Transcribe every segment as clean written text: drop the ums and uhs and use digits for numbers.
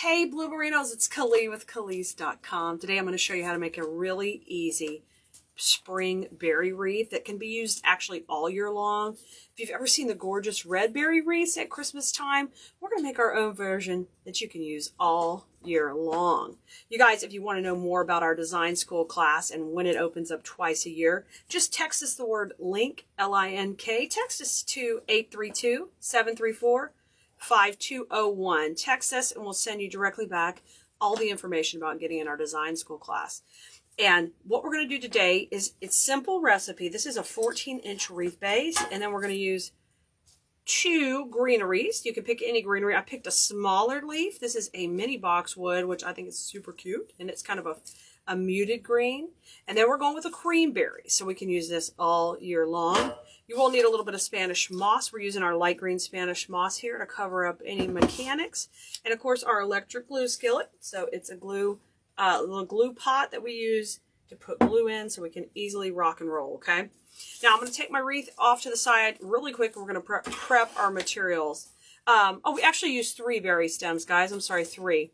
Hey Blueberinos, it's Kali with Kali's.com. Today I'm going to show you how to make a really easy spring berry wreath that can be used actually all year long. If you've ever seen the gorgeous red berry wreaths at Christmas time, we're going to make our own version that you can use all year long. You guys, if you want to know more about our design school class and when it opens up twice a year, just text us the word LINK, L-I-N-K. Text us to 832-734-5201. Text us and we'll send you directly back all the information about getting in our design school class. And what we're going to do today is, it's simple recipe. This is a 14-inch wreath base, and then we're going to use 2 greeneries. You can pick any greenery. I picked a smaller leaf. This is a mini boxwood, which I think is super cute, and it's kind of a muted green. And then we're going with a cream berry, so we can use this all year long. You will need a little bit of Spanish moss. We're using our light green Spanish moss here to cover up any mechanics. And of course our electric glue skillet. So it's a little glue pot that we use to put glue in so we can easily rock and roll, okay? Now I'm going to take my wreath off to the side really quick. We're going to prep our materials. We actually used 3 berry stems, guys. I'm sorry, 3.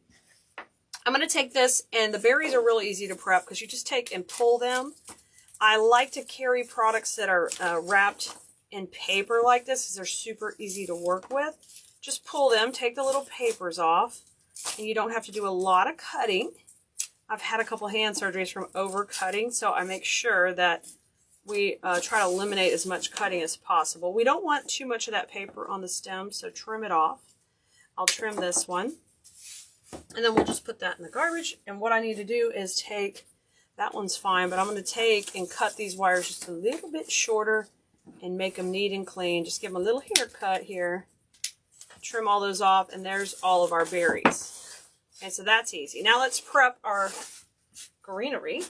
I'm going to take this, and the berries are really easy to prep because you just take and pull them. I like to carry products that are wrapped in paper like this because they're super easy to work with. Just pull them, take the little papers off, and you don't have to do a lot of cutting. I've had a couple hand surgeries from over cutting, so I make sure that we try to eliminate as much cutting as possible. We don't want too much of that paper on the stem, so trim it off. I'll trim this one, and then we'll just put that in the garbage. And what I need to do is take, that one's fine, but I'm going to take and cut these wires just a little bit shorter and make them neat and clean. Just give them a little haircut here. Trim all those off, and there's all of our berries. And so that's easy. Now let's prep our greenery.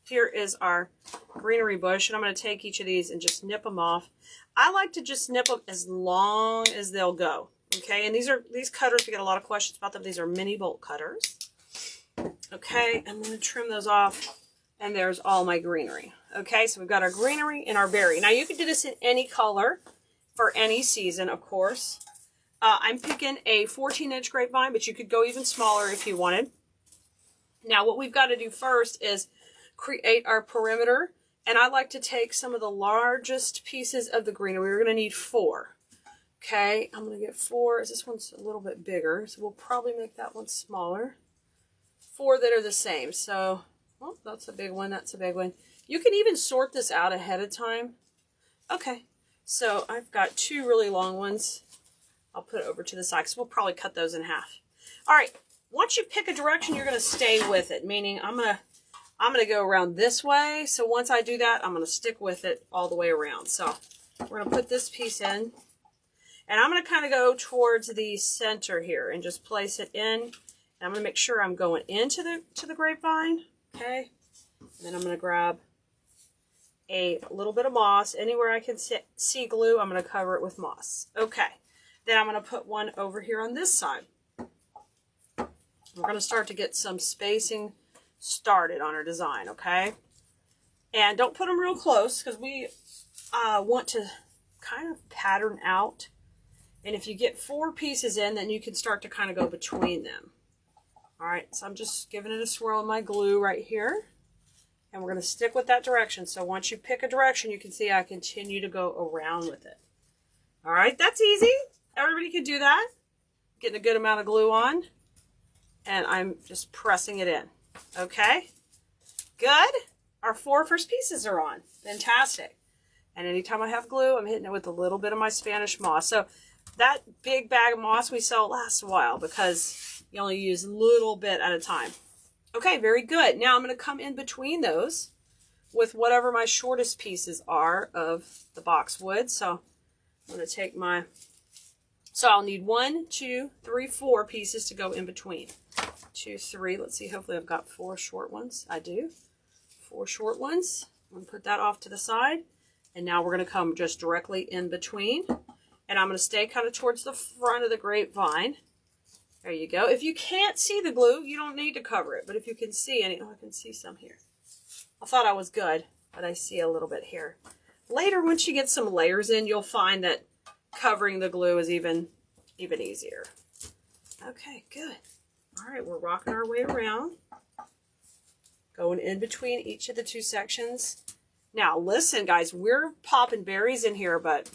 Here is our greenery bush, and I'm going to take each of these and just nip them off. I like to just nip them as long as they'll go. Okay, and these cutters, we get a lot of questions about them. These are mini bolt cutters. Okay, I'm going to trim those off, and there's all my greenery. Okay, so we've got our greenery and our berry. Now you can do this in any color for any season, of course. I'm picking a 14-inch grapevine, but you could go even smaller if you wanted. Now what we've got to do first is create our perimeter, and I like to take some of the largest pieces of the greenery. We're going to need 4. Okay, I'm going to get 4. This one's a little bit bigger, so we'll probably make that one smaller. 4 that are the same. So, well, that's a big one, that's a big one. You can even sort this out ahead of time. Okay, so I've got 2 really long ones. I'll put it over to the side because we'll probably cut those in half. All right, once you pick a direction, you're going to stay with it, meaning I'm going to go around this way. So once I do that, I'm going to stick with it all the way around. So we're going to put this piece in, and I'm going to kind of go towards the center here and just place it in. And I'm going to make sure I'm going into the grapevine, okay? And then I'm going to grab a little bit of moss. Anywhere I can see glue, I'm going to cover it with moss. Okay. Then I'm going to put one over here on this side. We're going to start to get some spacing started on our design, okay? And don't put them real close because we want to kind of pattern out. And if you get 4 pieces in, then you can start to kind of go between them. All right, so I'm just giving it a swirl in my glue right here. And we're going to stick with that direction. So once you pick a direction, you can see I continue to go around with it. All right, that's easy. Everybody can do that. Getting a good amount of glue on. And I'm just pressing it in. Okay? Good. Our 4 first pieces are on. Fantastic. And anytime I have glue, I'm hitting it with a little bit of my Spanish moss. So that big bag of moss we sell lasts a while because you only use a little bit at a time. Okay, very good. Now I'm going to come in between those with whatever my shortest pieces are of the boxwood. So I'm going to take my... So I'll need 1, 2, 3, 4 pieces to go in between. 2, 3. Let's see. Hopefully I've got 4 short ones. I do. 4 short ones. I'm going to put that off to the side. And now we're going to come just directly in between. And I'm going to stay kind of towards the front of the grapevine. There you go. If you can't see the glue, you don't need to cover it. But if you can see any... Oh, I can see some here. I thought I was good, but I see a little bit here. Later, once you get some layers in, you'll find that covering the glue is even easier. Okay, good. All right, we're rocking our way around. Going in between each of the two sections. Now, listen, guys, we're popping berries in here, but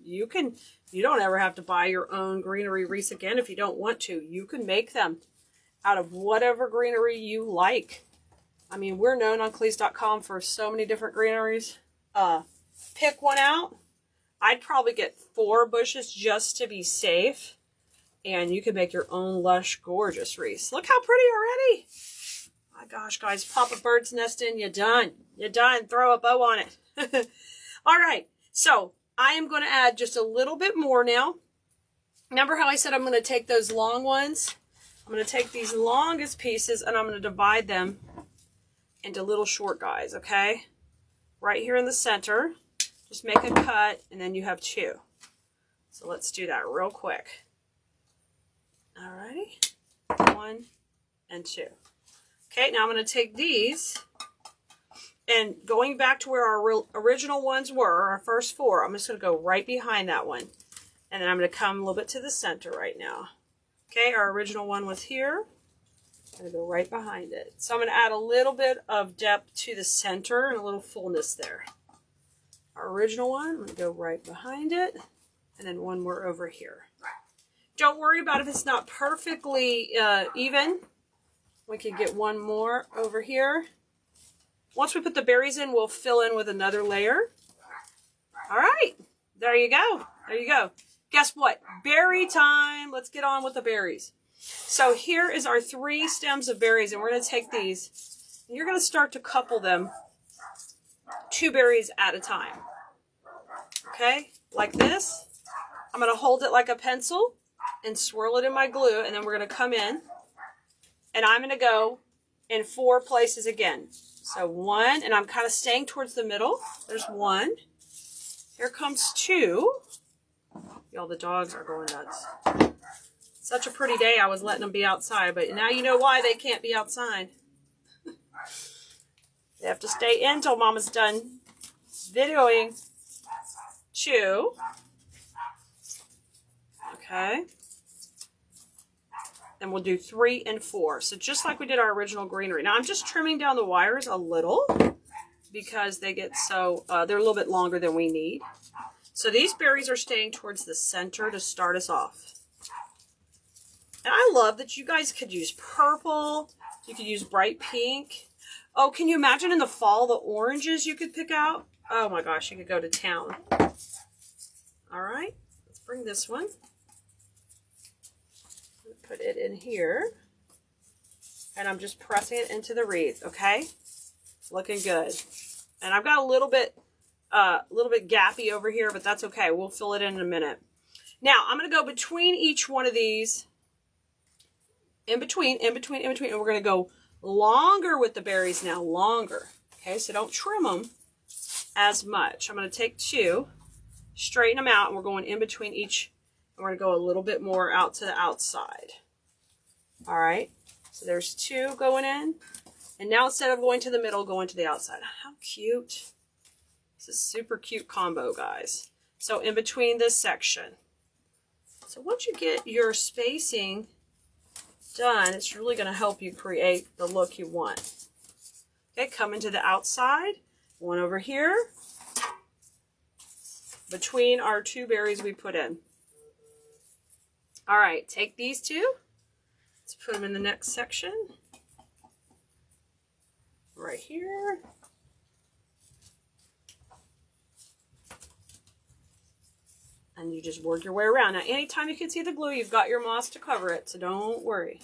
you don't ever have to buy your own greenery wreaths again if you don't want to. You can make them out of whatever greenery you like. I mean, we're known on Cleese.com for so many different greeneries. Pick one out. I'd probably get 4 bushes just to be safe. And you can make your own lush, gorgeous wreaths. Look how pretty already. My gosh, guys, pop a bird's nest in, you're done. You're done. Throw a bow on it. All right, so I am going to add just a little bit more now. Remember how I said I'm going to take those long ones? I'm going to take these longest pieces and I'm going to divide them into little short guys, okay? Right here in the center. Just make a cut and then you have 2. So let's do that real quick. All righty. 1 and 2. Okay, now I'm going to take these, and going back to where our original ones were, our first 4, I'm just going to go right behind that one. And then I'm going to come a little bit to the center right now. Okay, our original one was here. I'm going to go right behind it. So I'm going to add a little bit of depth to the center and a little fullness there. Our original one, I'm going to go right behind it, and then one more over here. Don't worry about if it's not perfectly even. We can get one more over here. Once we put the berries in, we'll fill in with another layer. All right, there you go. There you go. Guess what? Berry time. Let's get on with the berries. So here is our 3 stems of berries, and we're going to take these. And you're going to start to couple them 2 berries at a time. Okay, like this. I'm going to hold it like a pencil and swirl it in my glue, and then we're going to come in. And I'm going to go in 4 places again. So 1, and I'm kind of staying towards the middle. There's 1. Here comes 2. Y'all, the dogs are going nuts. Such a pretty day. I was letting them be outside, but now you know why they can't be outside. They have to stay in until Mama's done videoing. 2. Okay. And we'll do 3 and 4. So just like we did our original greenery. Now I'm just trimming down the wires a little because they get so, they're a little bit longer than we need. So these berries are staying towards the center to start us off. And I love that you guys could use purple. You could use bright pink. Oh, can you imagine in the fall the oranges you could pick out? Oh my gosh, you could go to town. All right, let's bring this one. Put it in here, and I'm just pressing it into the wreath. Okay, looking good. And I've got a little bit gappy over here, but that's okay. We'll fill it in a minute. Now I'm going to go between each one of these, in between, and we're going to go longer with the berries now, longer. Okay, so don't trim them as much. I'm going to take 2, straighten them out, and we're going in between each. We're going to go a little bit more out to the outside. All right. So there's 2 going in. And now instead of going to the middle, going to the outside. How cute. This is a super cute combo, guys. So in between this section. So once you get your spacing done, it's really going to help you create the look you want. Okay, come into the outside. One over here. Between our 2 berries we put in. All right, take these 2. Let's put them in the next section. Right here. And you just work your way around. Now, anytime you can see the glue, you've got your moss to cover it, so don't worry.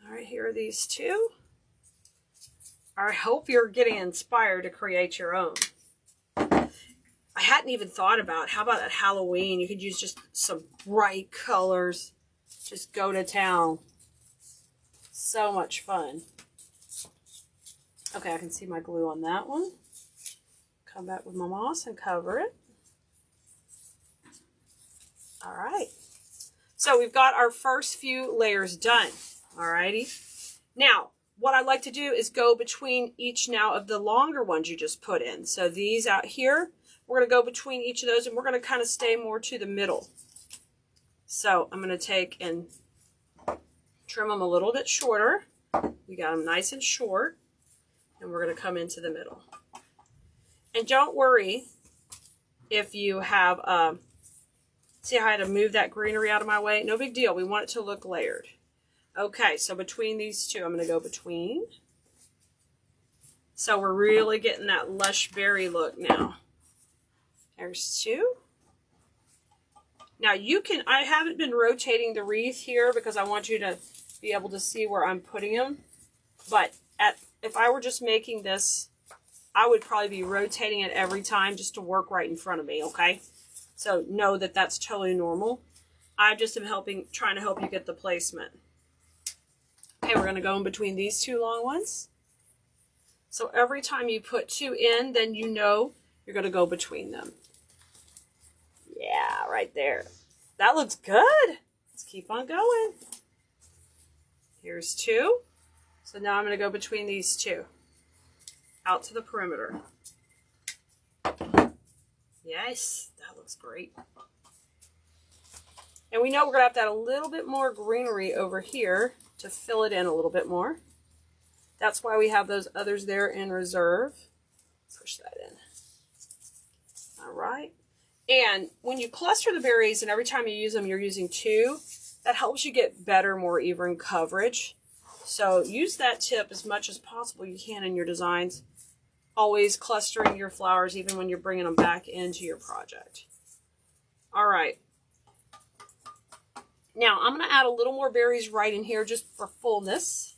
All right, here are these 2. I hope you're getting inspired to create your own. I hadn't even thought about, how about at Halloween? You could use just some bright colors. Just go to town. So much fun. Okay, I can see my glue on that one. Come back with my moss and cover it. All right. So we've got our first few layers done. All righty. Now, what I like to do is go between each now of the longer ones you just put in. So these out here, we're going to go between each of those, and we're going to kind of stay more to the middle. So I'm going to take and trim them a little bit shorter. We got them nice and short, and we're going to come into the middle. And don't worry if you have, see how I had to move that greenery out of my way? No big deal. We want it to look layered. Okay, so between these two, I'm going to go between. So we're really getting that lush berry look now. There's two. Now you can, I haven't been rotating the wreath here because I want you to be able to see where I'm putting them. But if I were just making this, I would probably be rotating it every time just to work right in front of me, okay? So know that that's totally normal. I just am trying to help you get the placement. Okay, we're going to go in between these two long ones. So every time you put two in, then you know you're going to go between them. Yeah, right there. That looks good. Let's keep on going. Here's two. So now I'm going to go between these two. Out to the perimeter. Yes, that looks great. And we know we're going to have to add a little bit more greenery over here to fill it in a little bit more. That's why we have those others there in reserve. Push that in. All right. And when you cluster the berries and every time you use them, you're using two, that helps you get better, more even coverage. So use that tip as much as possible you can in your designs. Always clustering your flowers even when you're bringing them back into your project. All right. Now I'm going to add a little more berries right in here just for fullness.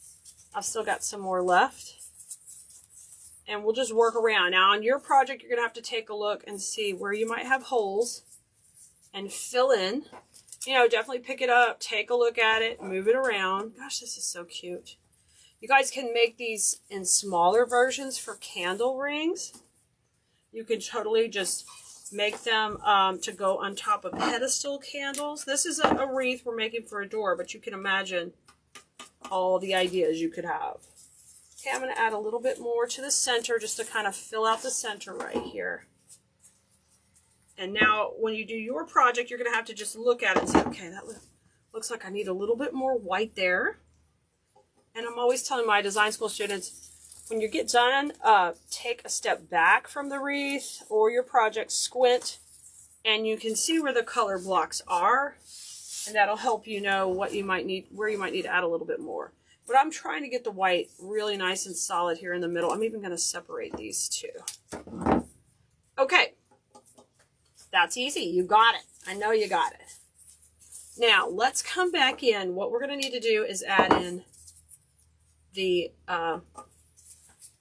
I've still got some more left. And we'll just work around. Now on your project, you're going to have to take a look and see where you might have holes and fill in. You know, definitely pick it up, take a look at it, move it around. Gosh, this is so cute. You guys can make these in smaller versions for candle rings. You can totally just make them to go on top of pedestal candles. This is a wreath we're making for a door, but you can imagine all the ideas you could have. Okay, I'm going to add a little bit more to the center just to kind of fill out the center right here. And now when you do your project, you're going to have to just look at it and say, okay, that looks like I need a little bit more white there. And I'm always telling my design school students, when you get done, take a step back from the wreath or your project, squint, and you can see where the color blocks are. And that'll help you know what you might need, where you might need to add a little bit more. But I'm trying to get the white really nice and solid here in the middle. I'm even going to separate these two. Okay. That's easy. You got it. I know you got it. Now, let's come back in. What we're going to need to do is add in the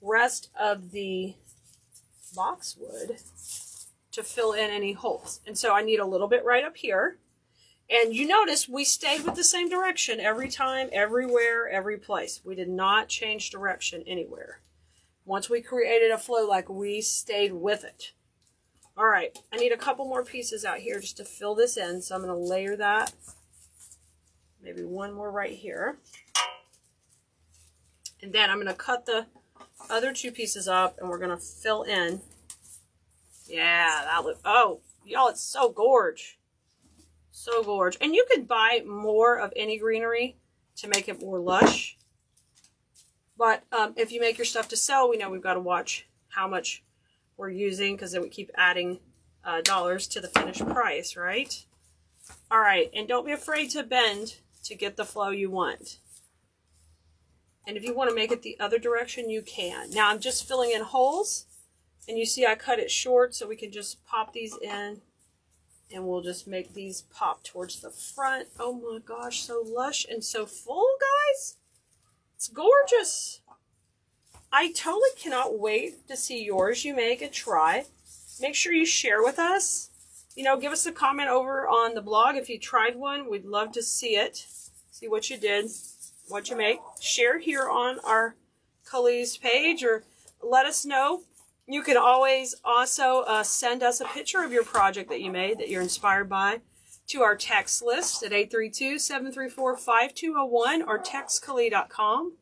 rest of the boxwood to fill in any holes. And so I need a little bit right up here. And you notice we stayed with the same direction every time, everywhere, every place. We did not change direction anywhere. Once we created a flow, like we stayed with it. All right, I need a couple more pieces out here just to fill this in. So I'm going to layer that. Maybe one more right here. And then I'm going to cut the other two pieces up and we're going to fill in. Yeah, that looks, oh, y'all, it's so gorge. So gorge. And you could buy more of any greenery to make it more lush. But if you make your stuff to sell, we know we've got to watch how much we're using because then we keep adding dollars to the finished price, right? All right, and don't be afraid to bend to get the flow you want. And if you want to make it the other direction, you can. Now I'm just filling in holes, and you see I cut it short so we can just pop these in, and we'll just make these pop towards the front. Oh my gosh, so lush and so full, guys. It's gorgeous. I totally cannot wait to see yours you make and try. Make sure you share with us. You know, give us a comment over on the blog if you tried one. We'd love to see it. See what you did, what you make. Share here on our Eucalyptus page or let us know. You can always also send us a picture of your project that you made that you're inspired by to our text list at 832-734-5201 or textcali.com.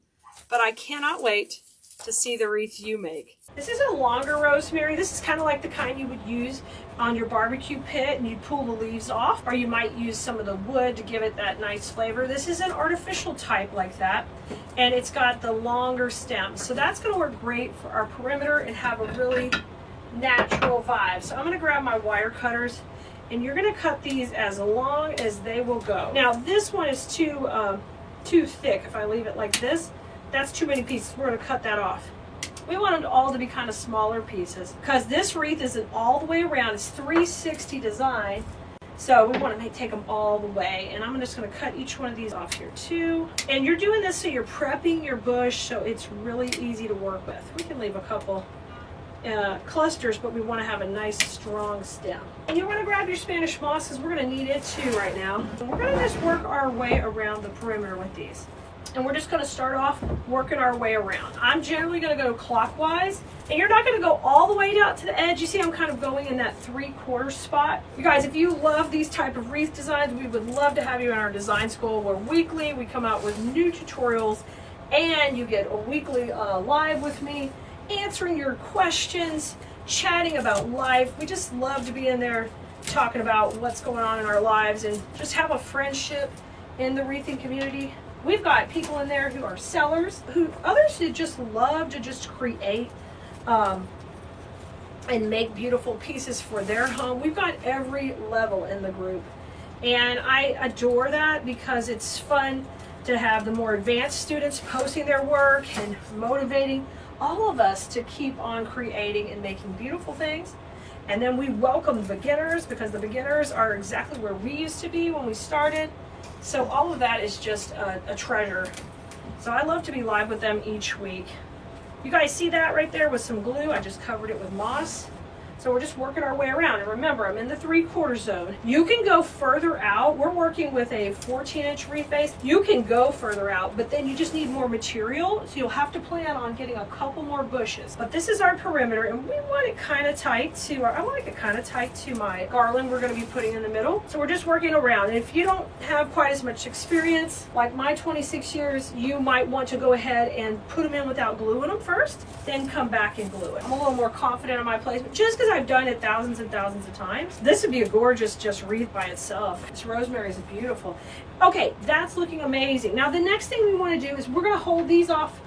But I cannot wait to see the wreath you make. This is a longer rosemary. This is kind of like the kind you would use on your barbecue pit and you pull the leaves off, or you might use some of the wood to give it that nice flavor. This is an artificial type like that, and it's got the longer stem. So that's going to work great for our perimeter and have a really natural vibe. So I'm going to grab my wire cutters, and you're going to cut these as long as they will go. Now this one is too thick. If I leave it like this, that's too many pieces. We're going to cut that off. We want them all to be kind of smaller pieces because this wreath isn't all the way around. It's 360 design, so we want to take them all the way. And I'm just going to cut each one of these off here too. And you're doing this so you're prepping your bush so it's really easy to work with. We can leave a couple clusters, but we want to have a nice strong stem. And you want to grab your Spanish moss because we're going to need it too right now. And we're going to just work our way around the perimeter with these. And we're just going to start off working our way around. I'm generally going to go clockwise, and you're not going to go all the way down to the edge. You see I'm kind of going in that 3/4 spot. You guys, if you love these type of wreath designs, we would love to have you in our design school where weekly we come out with new tutorials, and you get a weekly live with me, answering your questions, chatting about life. We just love to be in there talking about what's going on in our lives and just have a friendship in the wreathing community. We've got people in there who are sellers, others who just love to just create and make beautiful pieces for their home. We've got every level in the group, and I adore that because it's fun to have the more advanced students posting their work and motivating all of us to keep on creating and making beautiful things. And then we welcome the beginners because the beginners are exactly where we used to be when we started. So all of that is just a treasure. So I love to be live with them each week. You guys see that right there with some glue? I just covered it with moss. So we're just working our way around. And remember, I'm in the 3/4 zone. You can go further out. We're working with a 14-inch wreath base. You can go further out, but then you just need more material. So you'll have to plan on getting a couple more bushes. But this is our perimeter, and we want it kind of tight to I want it kind of tight to my garland we're going to be putting in the middle. So we're just working around. And if you don't have quite as much experience, like my 26 years, you might want to go ahead and put them in without gluing them first, then come back and glue it. I'm a little more confident in my placement just because I've done it thousands and thousands of times. This would be a gorgeous just wreath by itself. This rosemary is beautiful. Okay, that's looking amazing. Now the next thing we want to do is we're going to hold these off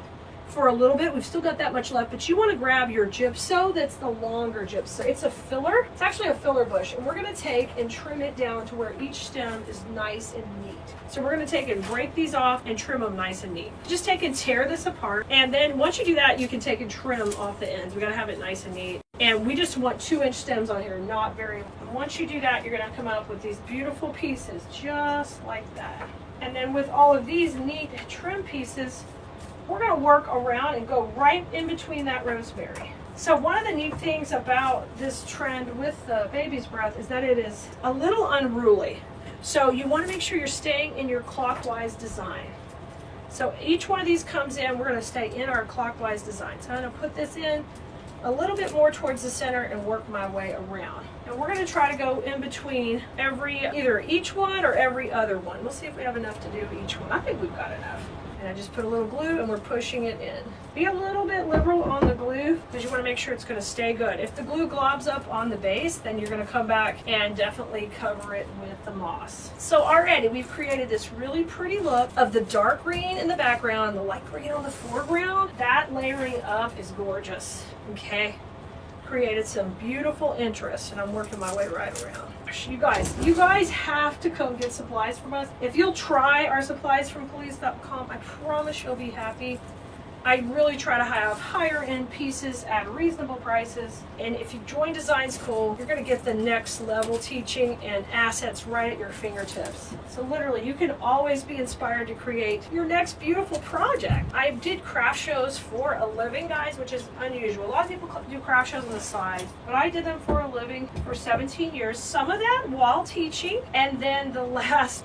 for a little bit. We've still got that much left, but you want to grab your gypso. That's the longer gypso. It's a filler. It's actually a filler bush, and we're going to take and trim it down to where each stem is nice and neat. So we're going to take and break these off and trim them nice and neat. Just take and tear this apart, and then once you do that, you can take and trim off the ends. We got to have it nice and neat. And we just want 2-inch stems on here, not very long. Once you do that, you're going to come up with these beautiful pieces just like that. And then with all of these neat trim pieces, we're going to work around and go right in between that rosemary. So one of the neat things about this trend with the baby's breath is that it is a little unruly. So you want to make sure you're staying in your clockwise design. So each one of these comes in, we're going to stay in our clockwise design. So I'm going to put this in a little bit more towards the center and work my way around. And we're going to try to go in between either each one or every other one. We'll see if we have enough to do each one. I think we've got enough. And I just put a little glue and we're pushing it in. Be a little bit liberal on the glue because you want to make sure it's going to stay good. If the glue globs up on the base, then you're going to come back and definitely cover it with the moss. So already we've created this really pretty look of the dark green in the background and the light green on the foreground. That layering up is gorgeous, okay? Created some beautiful interest, and I'm working my way right around. You guys have to come get supplies from us. If you'll try our supplies from police.com, I promise you'll be happy. I really try to have higher end pieces at reasonable prices. And if you join design school, you're going to get the next level teaching and assets right at your fingertips. So literally, you can always be inspired to create your next beautiful project. I did craft shows for a living, guys, which is unusual. A lot of people do craft shows on the side, but I did them for a living for 17 years. Some of that while teaching, and then the last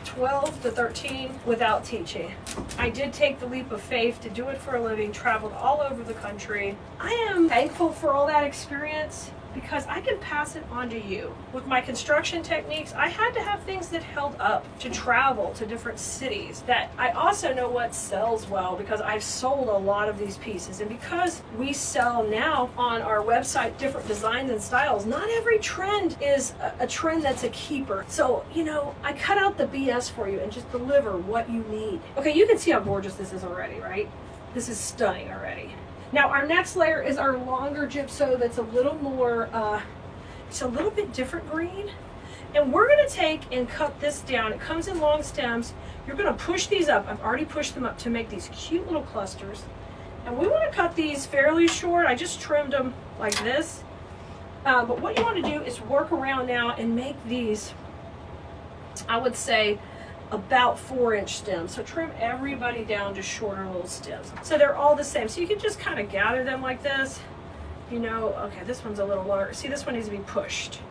12 to 13 without teaching. I did take the leap of faith to do it for a living, traveled all over the country. I am thankful for all that experience because I can pass it on to you. With my construction techniques, I had to have things that held up to travel to different cities. That I also know what sells well because I've sold a lot of these pieces. And because we sell now on our website different designs and styles, not every trend is a trend that's a keeper. So, you know, I cut out the BS for you and just deliver what you need. Okay, you can see how gorgeous this is already, right? This is stunning already. Now our next layer is our longer gypso that's a little more, it's a little bit different green. And we're gonna take and cut this down. It comes in long stems. You're gonna push these up. I've already pushed them up to make these cute little clusters. And we wanna cut these fairly short. I just trimmed them like this. But what you wanna do is work around now and make these, I would say, about 4-inch stems. So trim everybody down to shorter little stems. So they're all the same. So you can just kind of gather them like this. You know, okay, this one's a little longer. See, this one needs to be pushed.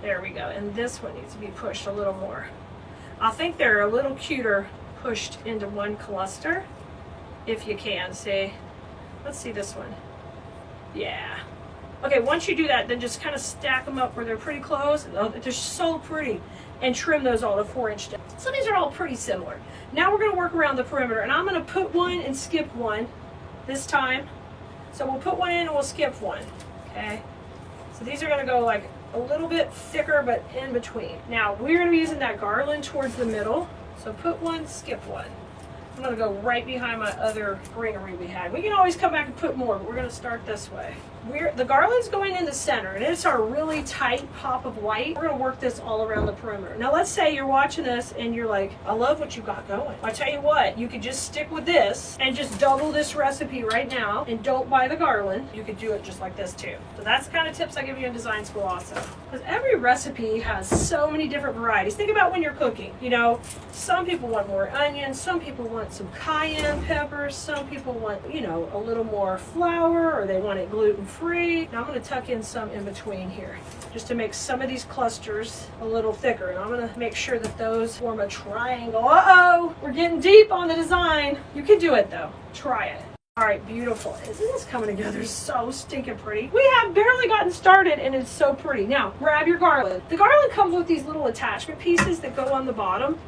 There we go. And this one needs to be pushed a little more. I think they're a little cuter pushed into one cluster, if you can. See, let's see this one. Yeah. Okay, once you do that, then just kind of stack them up where they're pretty close. Oh, they're so pretty. And trim those all to 4-inch stems. So these are all pretty similar. Now we're gonna work around the perimeter, and I'm gonna put one and skip one this time. So we'll put one in and we'll skip one, okay? So these are gonna go like a little bit thicker, but in between. Now we're gonna be using that garland towards the middle. So put one, skip one. I'm gonna go right behind my other greenery we had. We can always come back and put more, but we're gonna start this way. The garland's going in the center, and it's our really tight pop of white. We're gonna work this all around the perimeter. Now let's say you're watching this and you're like, I love what you got going. I tell you what, you could just stick with this and just double this recipe right now and don't buy the garland. You could do it just like this too. So that's the kind of tips I give you in design school also. Because every recipe has so many different varieties. Think about when you're cooking. You know, some people want more onions, some people want some cayenne peppers, some people want, you know, a little more flour, or they want it gluten-free. Now I'm going to tuck in some in between here just to make some of these clusters a little thicker, and I'm going to make sure that those form a triangle. Uh-oh, we're getting deep on the design. You can do it though. Try it. All right, beautiful. Isn't this coming together so stinking pretty? We have barely gotten started and it's so pretty. Now, grab your garland. The garland comes with these little attachment pieces that go on the bottom.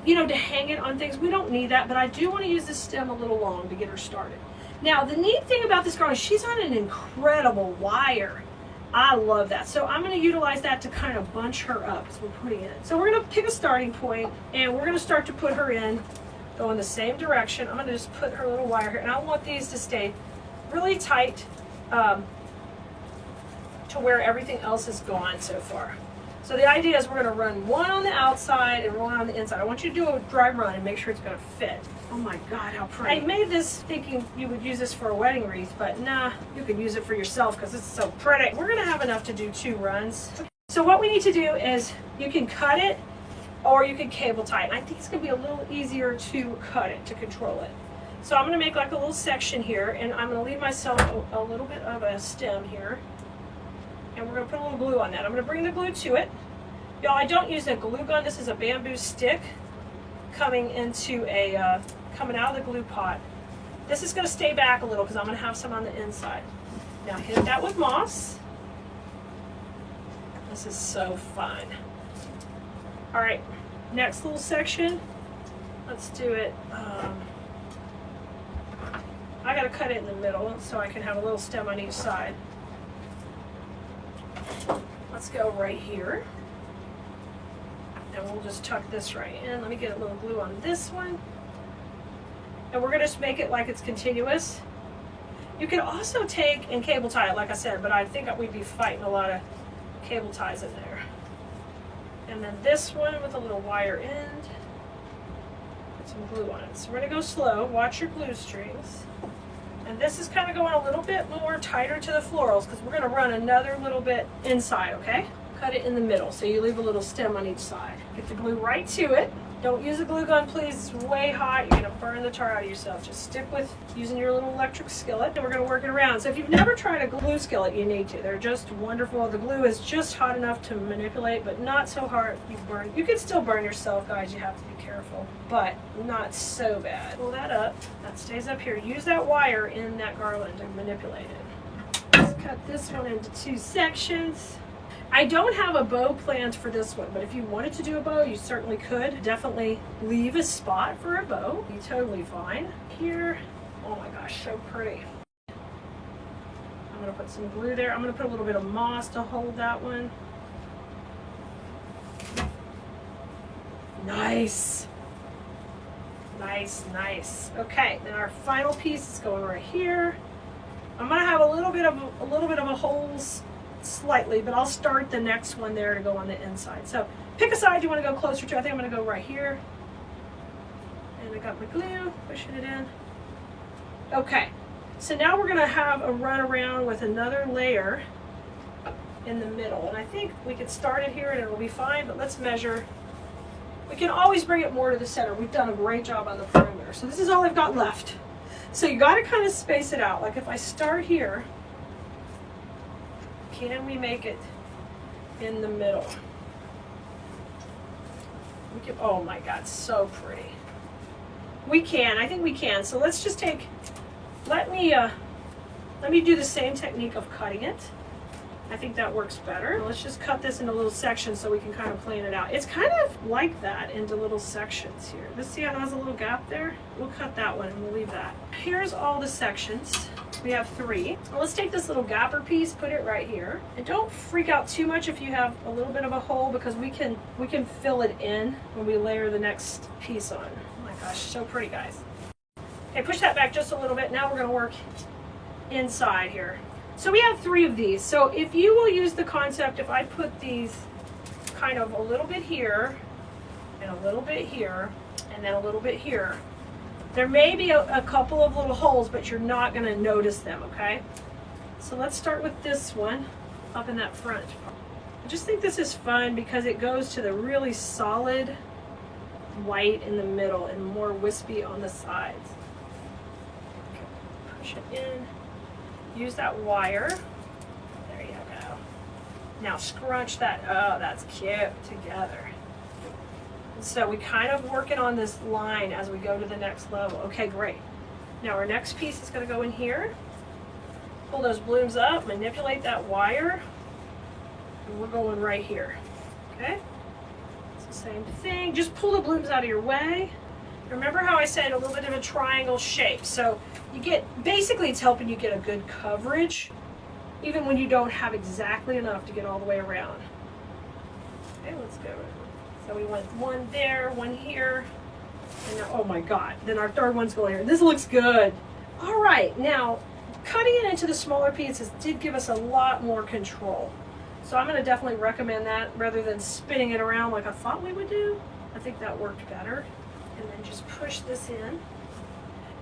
You know, to hang it on things. We don't need that, but I do want to use this stem a little long to get her started. Now, the neat thing about this garland, she's on an incredible wire. I love that. So I'm going to utilize that to kind of bunch her up as we're putting it in. So we're going to pick a starting point, and we're going to start to put her in, go in the same direction. I'm going to just put her little wire here, and I want these to stay really tight to where everything else is gone so far. So the idea is we're going to run one on the outside and one on the inside. I want you to do a dry run and make sure it's going to fit. Oh my God, how pretty. I made this thinking you would use this for a wedding wreath, but nah, you could use it for yourself because it's so pretty. We're going to have enough to do 2 runs. So what we need to do is you can cut it or you can cable tie it. I think it's going to be a little easier to cut it, to control it. So I'm going to make like a little section here, and I'm going to leave myself a little bit of a stem here. And we're going to put a little glue on that. I'm going to bring the glue to it. Y'all, I don't use a glue gun. This is a bamboo stick coming into a, coming out of the glue pot. This is going to stay back a little because I'm going to have some on the inside. Now hit that with moss. This is so fun. All right, next little section. Let's do it. I got to cut it in the middle so I can have a little stem on each side. Let's go right here. And we'll just tuck this right in. Let me get a little glue on this one. And we're going to make it like it's continuous. You can also take and cable tie it, like I said, but I think we'd be fighting a lot of cable ties in there. And then this one with a little wire end. Put some glue on it. So we're going to go slow. Watch your glue strings. And this is kind of going a little bit more tighter to the florals because we're going to run another little bit inside, okay? Cut it in the middle so you leave a little stem on each side. Get the glue right to it. Don't use a glue gun, please. It's way hot. You're going to burn the tar out of yourself. Just stick with using your little electric skillet, and we're going to work it around. So if you've never tried a glue skillet, you need to. They're just wonderful. The glue is just hot enough to manipulate, but not so hard you burn. You can still burn yourself, guys. You have to be careful, but not so bad. Pull that up. That stays up here. Use that wire in that garland and manipulate it. Let's cut this one into 2 sections. I don't have a bow planned for this one, but if you wanted to do a bow, you certainly could. Definitely leave a spot for a bow. Be totally fine. Here, oh my gosh, so pretty. I'm gonna put some glue there. I'm gonna put a little bit of moss to hold that one. Nice. Nice, nice. Okay, then our final piece is going right here. I'm gonna have a little bit of a holes slightly, but I'll start the next one there to go on the inside. So pick a side you want to go closer to. I think I'm going to go right here. And I got my glue, pushing it in. Okay, so now we're going to have a run around with another layer in the middle. And I think we could start it here and it'll be fine, but let's measure. We can always bring it more to the center. We've done a great job on the perimeter. So this is all I've got left. So you got to kind of space it out. Like if I start here, can we make it in the middle? We can, oh my God, so pretty. We can, I think we can. So let's just take, let me do the same technique of cutting it. I think that works better. Let's just cut this into little sections so we can kind of plan it out. It's kind of like that into little sections here. Let's see how it has a little gap there. We'll cut that one and we'll leave that. Here's all the sections. We have 3. Well, let's take this little gapper piece, put it right here. And don't freak out too much if you have a little bit of a hole, because we can fill it in when we layer the next piece on. Oh my gosh, so pretty, guys. Okay, push that back just a little bit. Now we're gonna work inside here. So we have 3 of these. So if you will use the concept, if I put these kind of a little bit here, and a little bit here, and then a little bit here, there may be a couple of little holes, but you're not going to notice them, okay? So let's start with this one up in that front. I just think this is fun because it goes to the really solid white in the middle and more wispy on the sides. Okay, push it in. Use that wire. There you go. Now scrunch that, oh, that's cute, together. So we kind of working on this line as we go to the next level. Okay, great. Now our next piece is going to go in here. Pull those blooms up, manipulate that wire, and we're going right here. Okay? It's the same thing. Just pull the blooms out of your way. Remember how I said a little bit of a triangle shape. So you get, basically it's helping you get a good coverage, even when you don't have exactly enough to get all the way around. Okay, let's go. So we went one there, one here, and now, oh my God, then our third one's going here. This looks good. All right, now cutting it into the smaller pieces did give us a lot more control. So I'm gonna definitely recommend that rather than spinning it around like I thought we would do. I think that worked better. And then just push this in.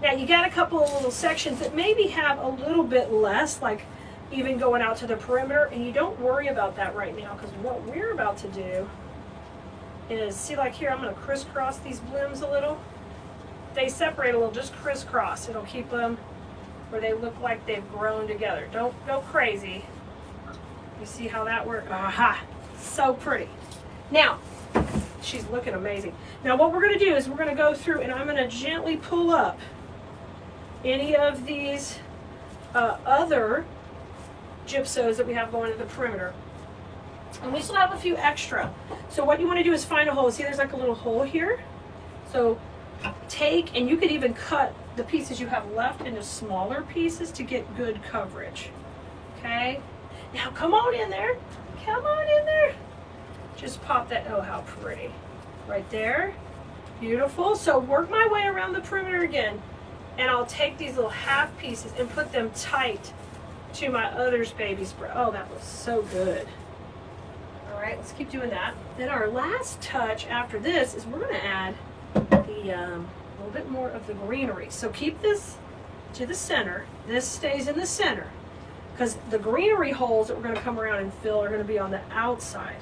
Now you got a couple of little sections that maybe have a little bit less, like even going out to the perimeter, and you don't worry about that right now, because what we're about to do is, see, like here, I'm going to crisscross these blooms a little. They separate a little, just crisscross. It'll keep them where they look like they've grown together. Don't go crazy. You see how that works? Aha! So pretty. Now, she's looking amazing. Now what we're going to do is we're going to go through and I'm going to gently pull up any of these other gypsos that we have going to the perimeter. And we still have a few extra. So what you want to do is find a hole. See, there's like a little hole here. So take, and you could even cut the pieces you have left into smaller pieces to get good coverage. Okay? Now come on in there. Come on in there. Just pop that, oh how pretty. Right there. Beautiful. So work my way around the perimeter again. And I'll take these little half pieces and put them tight to my other's baby spread. Oh, that was so good. All right, let's keep doing that. Then our last touch after this is we're going to add the a little bit more of the greenery. So keep this to the center. This stays in the center because the greenery holes that we're going to come around and fill are going to be on the outside.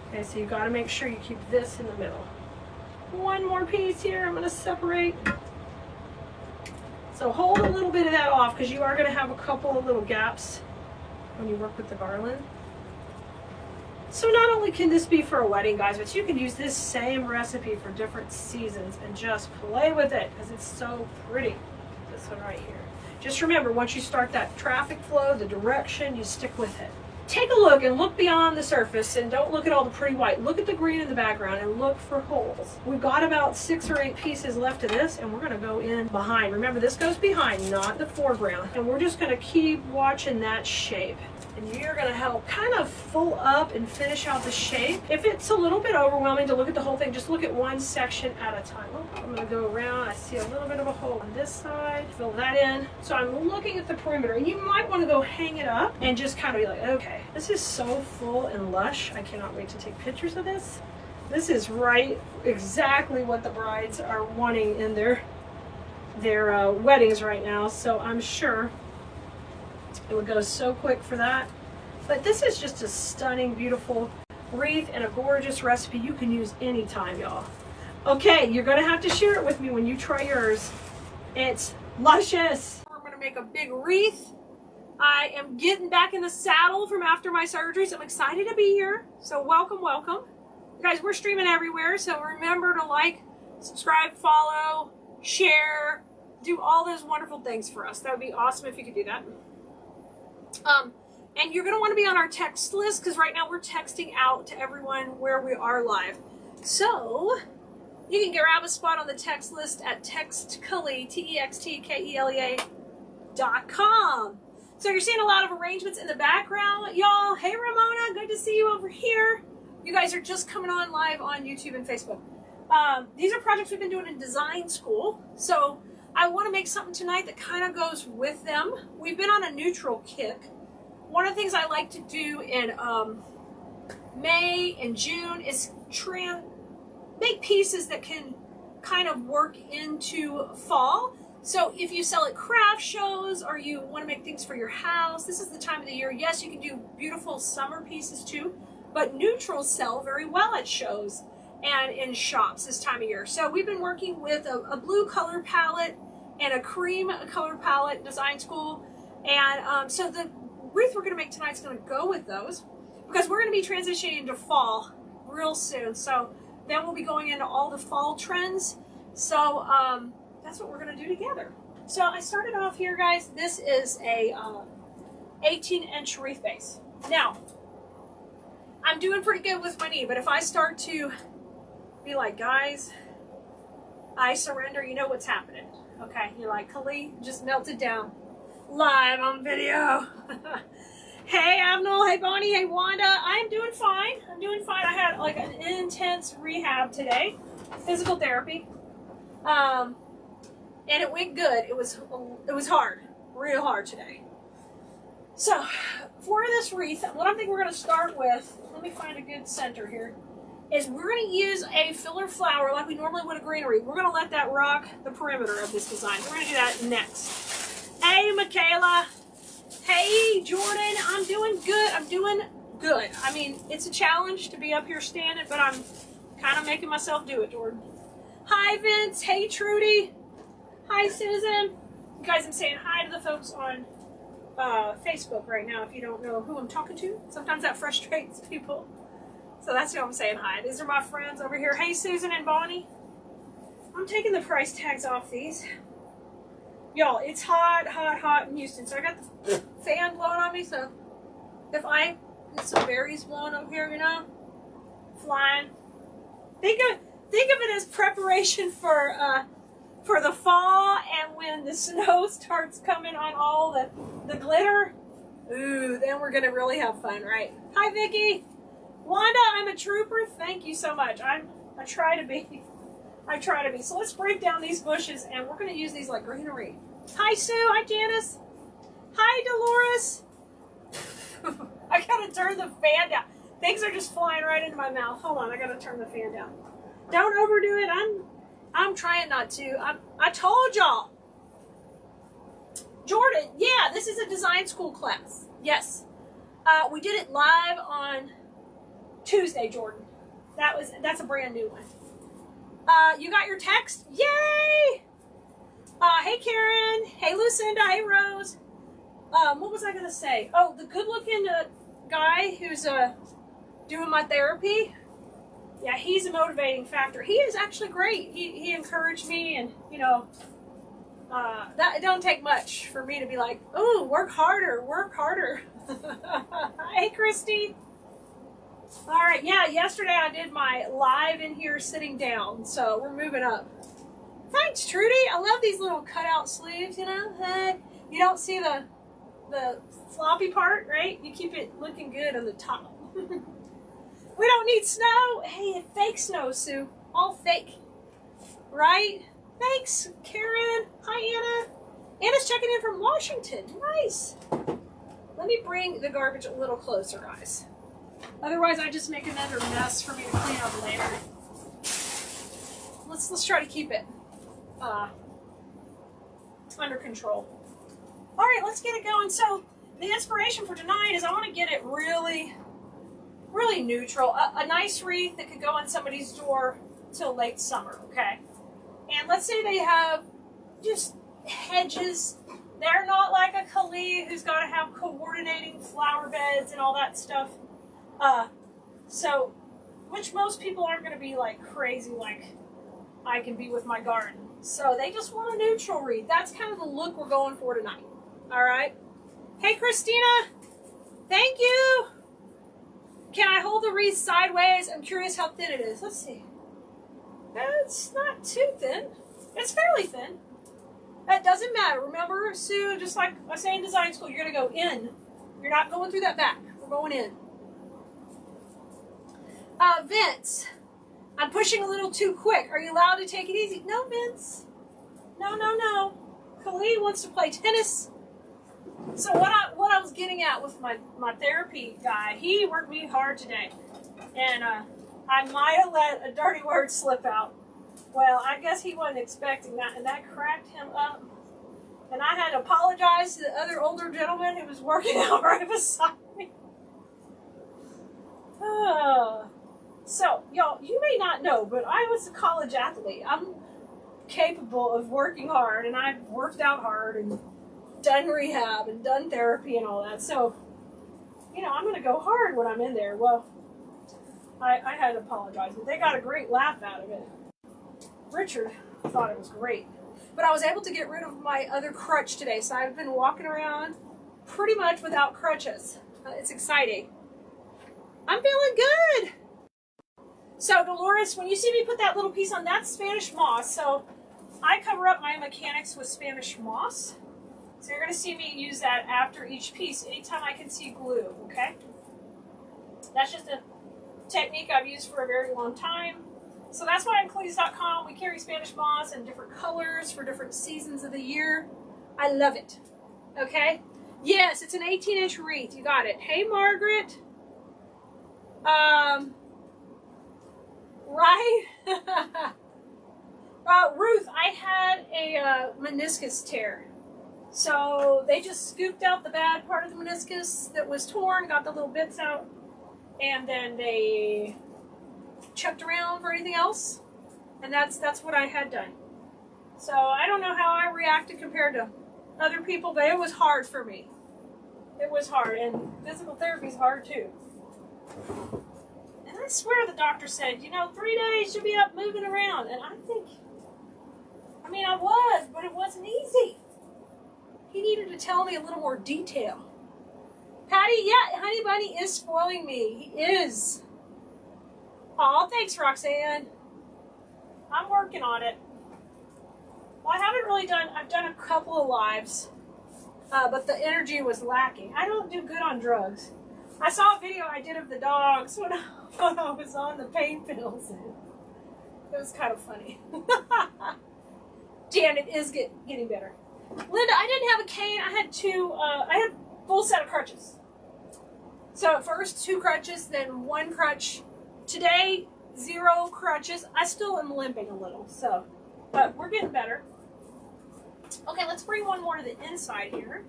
Okay, so you got to make sure you keep this in the middle. One more piece here. I'm going to separate. So hold a little bit of that off because you are going to have a couple of little gaps when you work with the garland. So not only can this be for a wedding, guys, but you can use this same recipe for different seasons and just play with it because it's so pretty. This one right here. Just remember, once you start that traffic flow, the direction, you stick with it. Take a look and look beyond the surface and don't look at all the pretty white. Look at the green in the background and look for holes. We've got about 6 or 8 pieces left of this, and we're gonna go in behind. Remember, this goes behind, not the foreground. And we're just gonna keep watching that shape. And you're gonna help kind of full up and finish out the shape. If it's a little bit overwhelming to look at the whole thing, just look at one section at a time. Oh, I'm gonna go around. I see a little bit of a hole on this side. Fill that in. So I'm looking at the perimeter, and you might wanna go hang it up and just kind of be like, okay, this is so full and lush. I cannot wait to take pictures of this. This is right exactly what the brides are wanting in their weddings right now. So I'm sure it would go so quick for that. But this is just a stunning, beautiful wreath and a gorgeous recipe you can use anytime, y'all. Okay, you're gonna have to share it with me when you try yours. It's luscious. We're gonna make a big wreath. I am getting back in the saddle from after my surgery, so I'm excited to be here. So welcome, welcome. You guys, we're streaming everywhere, so remember to like, subscribe, follow, share, do all those wonderful things for us. That would be awesome if you could do that. And you're going to want to be on our text list, because right now we're texting out to everyone where we are live. So you can grab a spot on the text list at textkelly, textkelea.com. So you're seeing a lot of arrangements in the background, y'all. Hey Ramona, good to see you over here. You guys are just coming on live on YouTube and Facebook. These are projects we've been doing in design school. So I want to make something tonight that kind of goes with them. We've been on a neutral kick. One of the things I like to do in May and June is make pieces that can kind of work into fall. So if you sell at craft shows or you want to make things for your house, this is the time of the year. Yes, you can do beautiful summer pieces too, but neutrals sell very well at shows and in shops this time of year. So we've been working with a blue color palette and a cream color palette in design school. And so the wreath we're going to make tonight is going to go with those, because we're going to be transitioning into fall real soon. So then we'll be going into all the fall trends. So that's what we're going to do together. So I started off here, guys. This is a 18-inch wreath base. Now, I'm doing pretty good with my knee, but if I start to be like, guys, I surrender, you know what's happening. Okay, you're like, Kali, just melted down. Live on video. Hey Abnel, hey Bonnie, hey Wanda. I'm doing fine. I'm doing fine. I had like an intense rehab today, physical therapy, and it went good. It was hard, real hard today. So for this wreath, what I think we're going to start with, let me find a good center here, is we're going to use a filler flower like we normally would a greenery. We're going to let that rock the perimeter of this design. We're going to do that next. Hey, Michaela. Hey, Jordan. I'm doing good. I'm doing good. I mean, it's a challenge to be up here standing, but I'm kind of making myself do it, Jordan. Hi, Vince. Hey, Trudy. Hi, Susan. You guys, I'm saying hi to the folks on Facebook right now if you don't know who I'm talking to. Sometimes that frustrates people. So that's who I'm saying hi. These are my friends over here. Hey, Susan and Bonnie. I'm taking the price tags off these. Y'all, it's hot, hot, hot in Houston. So I got the fan blowing on me. So if I get some berries blowing up here, you know, flying. Think of it as preparation for the fall, and when the snow starts coming on all the glitter, ooh, then we're gonna really have fun, right? Hi, Vicky. Wanda, I'm a trooper. Thank you so much. I try to be. I try to be. So let's break down these bushes, and we're going to use these like greenery. Hi, Sue. Hi, Janice. Hi, Dolores. I got to turn the fan down. Things are just flying right into my mouth. Hold on. I got to turn the fan down. Don't overdo it. I'm trying not to. I told y'all. Jordan, yeah, this is a design school class. Yes. We did it live on Tuesday, Jordan. That's a brand new one. You got your text? Yay! Hey Karen. Hey Lucinda. Hey Rose. What was I gonna say? Oh, the good-looking guy who's doing my therapy. Yeah, he's a motivating factor. He is actually great. He encouraged me, and you know, That it don't take much for me to be like, oh, work harder, work harder. Hey, Christy. All right, yeah, yesterday I did my live in here sitting down, so we're moving up. Thanks, Trudy. I love these little cutout sleeves, you know. You don't see the floppy part, right? You keep it looking good on the top. We don't need snow. Hey, fake snow, Sue. All fake, right? Thanks, Karen. Hi, Anna. Anna's checking in from Washington. Nice. Let me bring the garbage a little closer, guys. Otherwise, I just make another mess for me to clean up later. Let's try to keep it under control. All right, let's get it going. So the inspiration for tonight is I want to get it really, really neutral. A nice wreath that could go on somebody's door till late summer, okay? And let's say they have just hedges. They're not like a Kali who's got to have coordinating flower beds and all that stuff. So, which most people aren't going to be like crazy like I can be with my garden. So they just want a neutral wreath. That's kind of the look we're going for tonight. All right. Hey, Christina. Thank you. Can I hold the wreath sideways? I'm curious how thin it is. Let's see. It's not too thin. It's fairly thin. That doesn't matter. Remember, Sue, just like I say in design school, you're going to go in. You're not going through that back. We're going in. Vince, I'm pushing a little too quick. Are you allowed to take it easy? No, Vince. No. Khalid wants to play tennis. So what I was getting at with my therapy guy, he worked me hard today. And I might have let a dirty word slip out. Well, I guess he wasn't expecting that, and that cracked him up. And I had to apologize to the other older gentleman who was working out right beside me. So, y'all, you may not know, but I was a college athlete. I'm capable of working hard, and I've worked out hard and done rehab and done therapy and all that. So, you know, I'm going to go hard when I'm in there. Well, I had to apologize, but they got a great laugh out of it. Richard thought it was great. But I was able to get rid of my other crutch today, so I've been walking around pretty much without crutches. It's exciting. I'm feeling good. So, Dolores, when you see me put that little piece on, that's Spanish moss. So, I cover up my mechanics with Spanish moss. So, you're going to see me use that after each piece, anytime I can see glue, okay? That's just a technique I've used for a very long time. So, that's why on Cleese.com we carry Spanish moss in different colors for different seasons of the year. I love it, okay? Yes, it's an 18-inch wreath. You got it. Hey, Margaret. Right? Ruth, I had a meniscus tear. So they just scooped out the bad part of the meniscus that was torn, got the little bits out, and then they checked around for anything else. And that's what I had done. So I don't know how I reacted compared to other people, but it was hard for me. It was hard, and physical therapy is hard too. And I swear the doctor said, 3 days you'll be up moving around. And I was, but it wasn't easy. He needed to tell me a little more detail. Patty, yeah, Honey Bunny is spoiling me. He is. Aw, thanks, Roxanne. I'm working on it. Well, I've done a couple of lives, but the energy was lacking. I don't do good on drugs. I saw a video I did of the dogs when I was on the pain pills. It was kind of funny. Jan, it is getting better. Linda, I didn't have a cane. I had a full set of crutches. So at first 2 crutches, then 1 crutch. Today, 0 crutches. I still am limping a little, but we're getting better. Okay, let's bring one more to the inside here.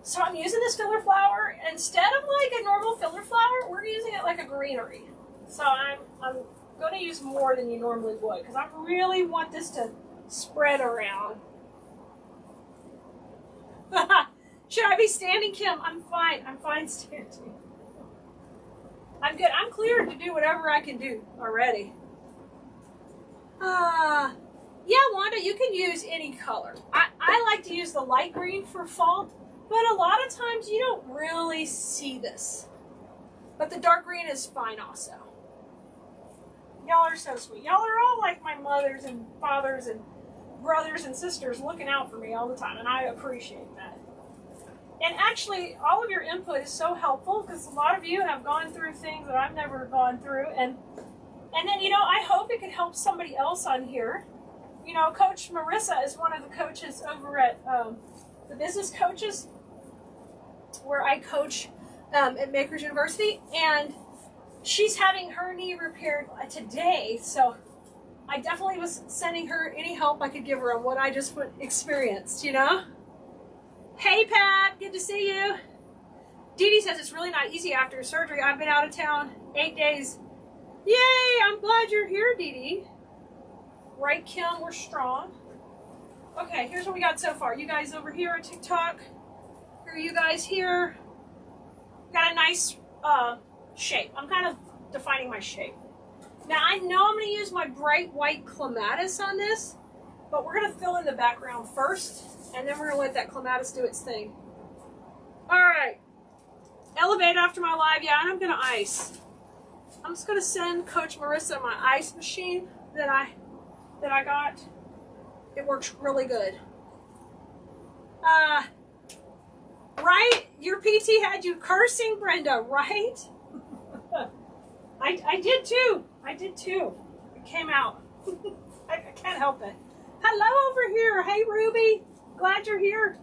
So I'm using this filler flower. Instead of like a normal filler flower, we're using it like a greenery. So I'm going to use more than you normally would because I really want this to spread around. Should I be standing, Kim? I'm fine. I'm fine standing. I'm good. I'm cleared to do whatever I can do already. Yeah, Wanda, you can use any color. I like to use the light green for fall, but a lot of times you don't really see this. But the dark green is fine also. Y'all are so sweet. Y'all are all like my mothers and fathers and brothers and sisters looking out for me all the time, and I appreciate that. And actually, all of your input is so helpful because a lot of you have gone through things that I've never gone through, and then, you know, I hope it could help somebody else on here. You know, Coach Marissa is one of the coaches over at the Business Coaches, where I coach at Makers University, and she's having her knee repaired today, so I definitely was sending her any help I could give her on what I just experienced, you know? Hey, Pat, good to see you. Dee Dee says it's really not easy after surgery. I've been out of town 8 days. Yay, I'm glad you're here, Dee Dee. Right, Kim, we're strong. Okay, here's what we got so far. You guys over here on TikTok. Here are you guys here. Got a nice shape. I'm kind of defining my shape. Now, I know I'm going to use my bright white clematis on this, but we're going to fill in the background first, and then we're going to let that clematis do its thing. All right. Elevate after my live. Yeah, and I'm going to ice. I'm just going to send Coach Marissa my ice machine that I got. It works really good. Right? Your PT had you cursing, Brenda, right? I did too. I did too. It came out. I can't help it. Hello over here. Hey, Ruby. Glad you're here.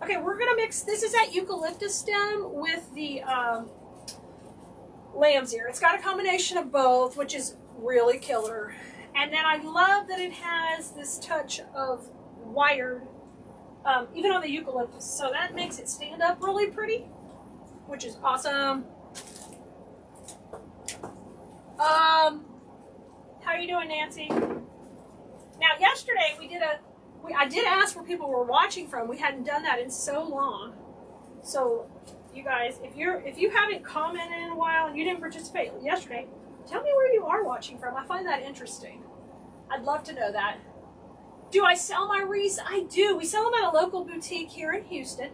Okay, we're going to mix. This is that eucalyptus stem with the lamb's ear. It's got a combination of both, which is really killer. And then I love that it has this touch of wired, even on the eucalyptus. So that makes it stand up really pretty, which is awesome. How are you doing, Nancy? Now, yesterday I did ask where people were watching from. We hadn't done that in so long. So, you guys, if you haven't commented in a while and you didn't participate yesterday, tell me where you are watching from. I find that interesting. I'd love to know that. Do I sell my wreaths? I do. We sell them at a local boutique here in Houston.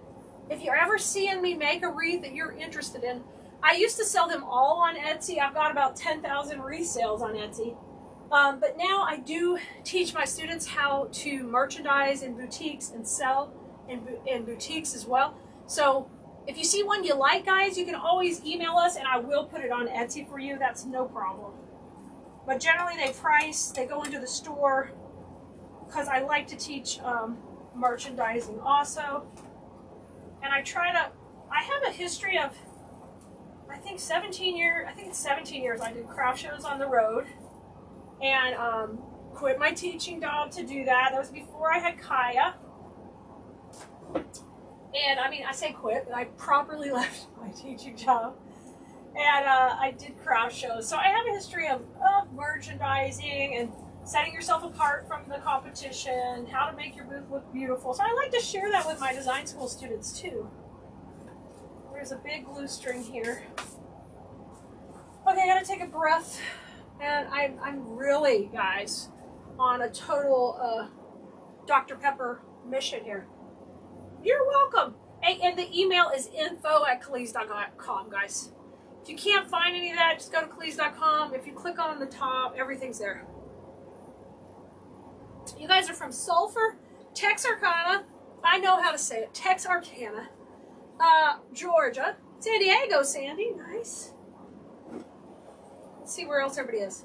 If you're ever seeing me make a wreath that you're interested in, I used to sell them all on Etsy. I've got about 10,000 wreath sales on Etsy. But now I do teach my students how to merchandise in boutiques and sell in boutiques as well. So if you see one you like, guys, you can always email us and I will put it on Etsy for you. That's no problem. But generally they go into the store because I like to teach merchandising also. And I have a history of, I think 17 years I did craft shows on the road and quit my teaching job to do that. That was before I had Kaya. And I mean, I say quit, but I properly left my teaching job. And I did craft shows. So I have a history of merchandising and setting yourself apart from the competition, how to make your booth look beautiful. So I like to share that with my design school students too. There's a big glue string here. Okay, I gotta take a breath. And I'm really, guys, on a total Dr. Pepper mission here. You're welcome. Hey, and the email is info@Eucalyptus.com, guys. If you can't find any of that, just go to Eucalyptus.com. If you click on the top, everything's there. You guys are from Sulphur, Texarkana. I know how to say it. Texarkana. Georgia. San Diego, Sandy. Nice. Let's see where else everybody is.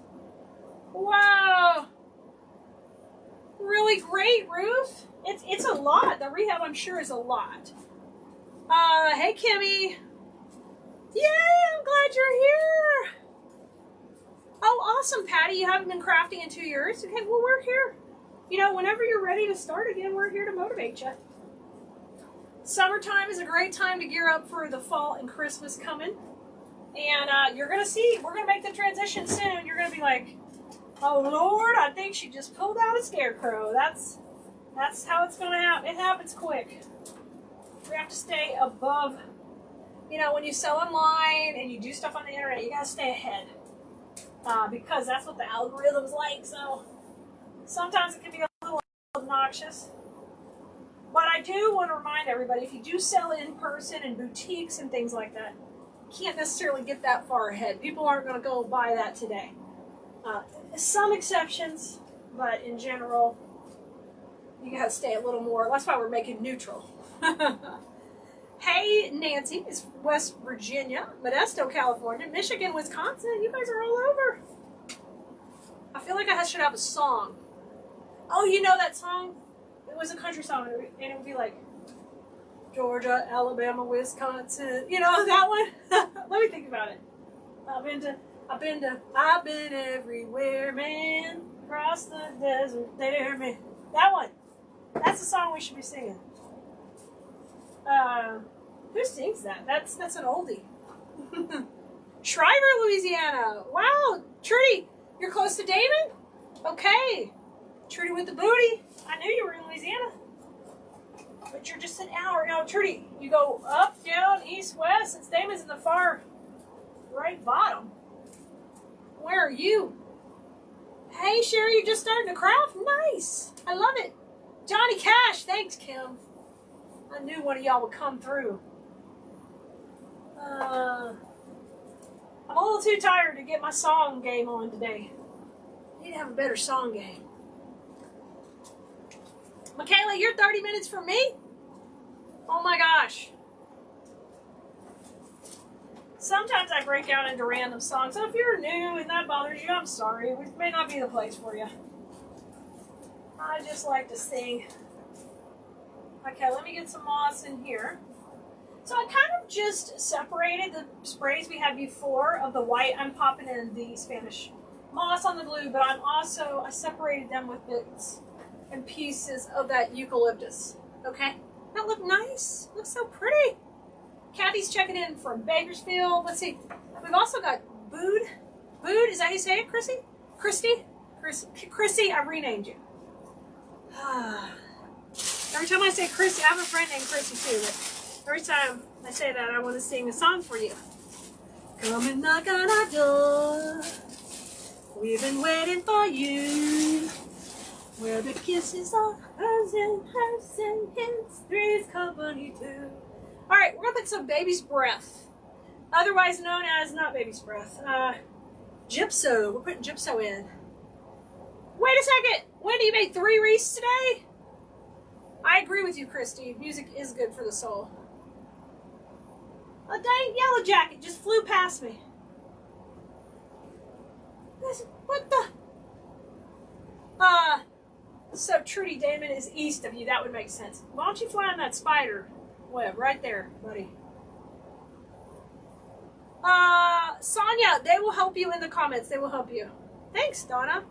Wow. Really great, Ruth. It's a lot. The rehab, I'm sure, is a lot. Hey, Kimmy. Yay, I'm glad you're here. Oh, awesome, Patty. You haven't been crafting in 2 years. Okay, well, we're here. You know, whenever you're ready to start again, we're here to motivate you. Summertime is a great time to gear up for the fall and Christmas coming. And you're going to see, we're going to make the transition soon. You're going to be like, oh, Lord, I think she just pulled out a scarecrow. That's how it's going to happen. It happens quick. We have to stay above. You know, when you sell online and you do stuff on the internet, you got to stay ahead. Because that's what the algorithm's like. So sometimes it can be a little obnoxious. But I do want to remind everybody, if you do sell in person in boutiques and things like that, you can't necessarily get that far ahead. People aren't going to go buy that today. Some exceptions, but in general, you got to stay a little more. That's why we're making neutral. Hey, Nancy is West Virginia, Modesto, California, Michigan, Wisconsin. You guys are all over. I feel like I should have a song. Oh, you know that song? It was a country song, and it would be like Georgia, Alabama, Wisconsin. You know that one? Let me think about it. I've been everywhere, man. Across the desert there, man. That one. That's the song we should be singing. Who sings that? That's an oldie. Shriver, Louisiana. Wow, Trudy, you're close to Damon? Okay. Trudy with the booty. I knew you were in Louisiana. But you're just an hour. Now, Trudy, you go up, down, east, west, since Damon's in the far right bottom. Where are you? Hey, Sherry, you're just starting to craft? Nice. I love it. Johnny Cash. Thanks, Kim. I knew one of y'all would come through. I'm a little too tired to get my song game on today. I need to have a better song game. Michaela, you're 30 minutes from me? Oh my gosh. Sometimes I break out into random songs, so if you're new and that bothers you, I'm sorry. It may not be the place for you. I just like to sing. Okay, let me get some moss in here. So I kind of just separated the sprays we had before of the white. I'm popping in the Spanish moss on the blue, but I separated them with bits and pieces of that eucalyptus. Okay, that look nice. Looks so pretty. Kathy's checking in from Bakersfield. Let's see. We've also got Bood. Bood, is that how you say it, Chrissy? Christy? Chrissy, I renamed you. Every time I say Chrissy, I have a friend named Chrissy too, but every time I say that, I want to sing a song for you. Come and knock on our door. We've been waiting for you. Where the kisses are hers and his, three's company too. Alright, we're going to put some baby's breath. Otherwise known as, not baby's breath, gypso. We're putting gypso in. Wait a second! Wendy, you made 3 wreaths today? I agree with you, Christy. Music is good for the soul. A dang yellow jacket just flew past me. What the? So Trudy Damon is east of you. That would make sense. Why don't you fly on that spider web right there, buddy? Sonia, they will help you in the comments. They will help you. Thanks, Donna.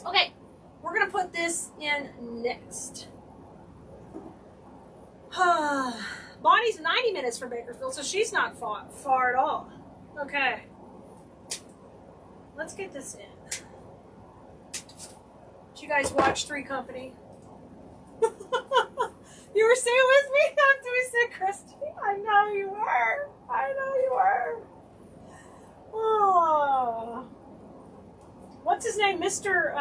Okay, we're going to put this in next. Bonnie's 90 minutes from Bakersfield, so she's not far at all. Okay. Let's get this in. Did you guys watch Three's Company? You were staying with me after we said Christy? I know you were. I know you were. Oh. What's his name? Mr.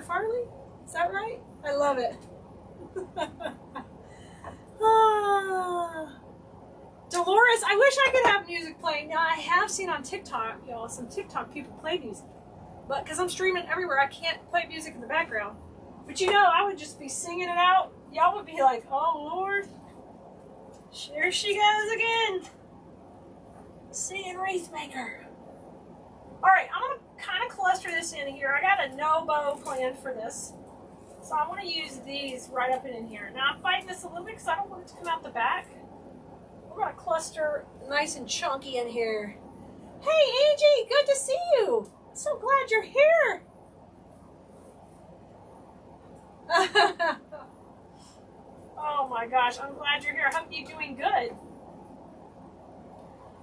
Farley? Is that right? I love it. Dolores, I wish I could have music playing. Now, I have seen on TikTok, y'all, some TikTok people play music. But because I'm streaming everywhere, I can't play music in the background. But you know, I would just be singing it out. Y'all would be like, oh, Lord. Here she goes again. Singing Wreath Maker. Alright, I'm going to kind of cluster this in here. I got a no bow plan for this. So I want to use these right up and in here. Now I'm fighting this a little bit because I don't want it to come out the back. We're going to cluster nice and chunky in here. Hey, Angie, good to see you. I'm so glad you're here. Oh my gosh, I'm glad you're here. I hope you're doing good.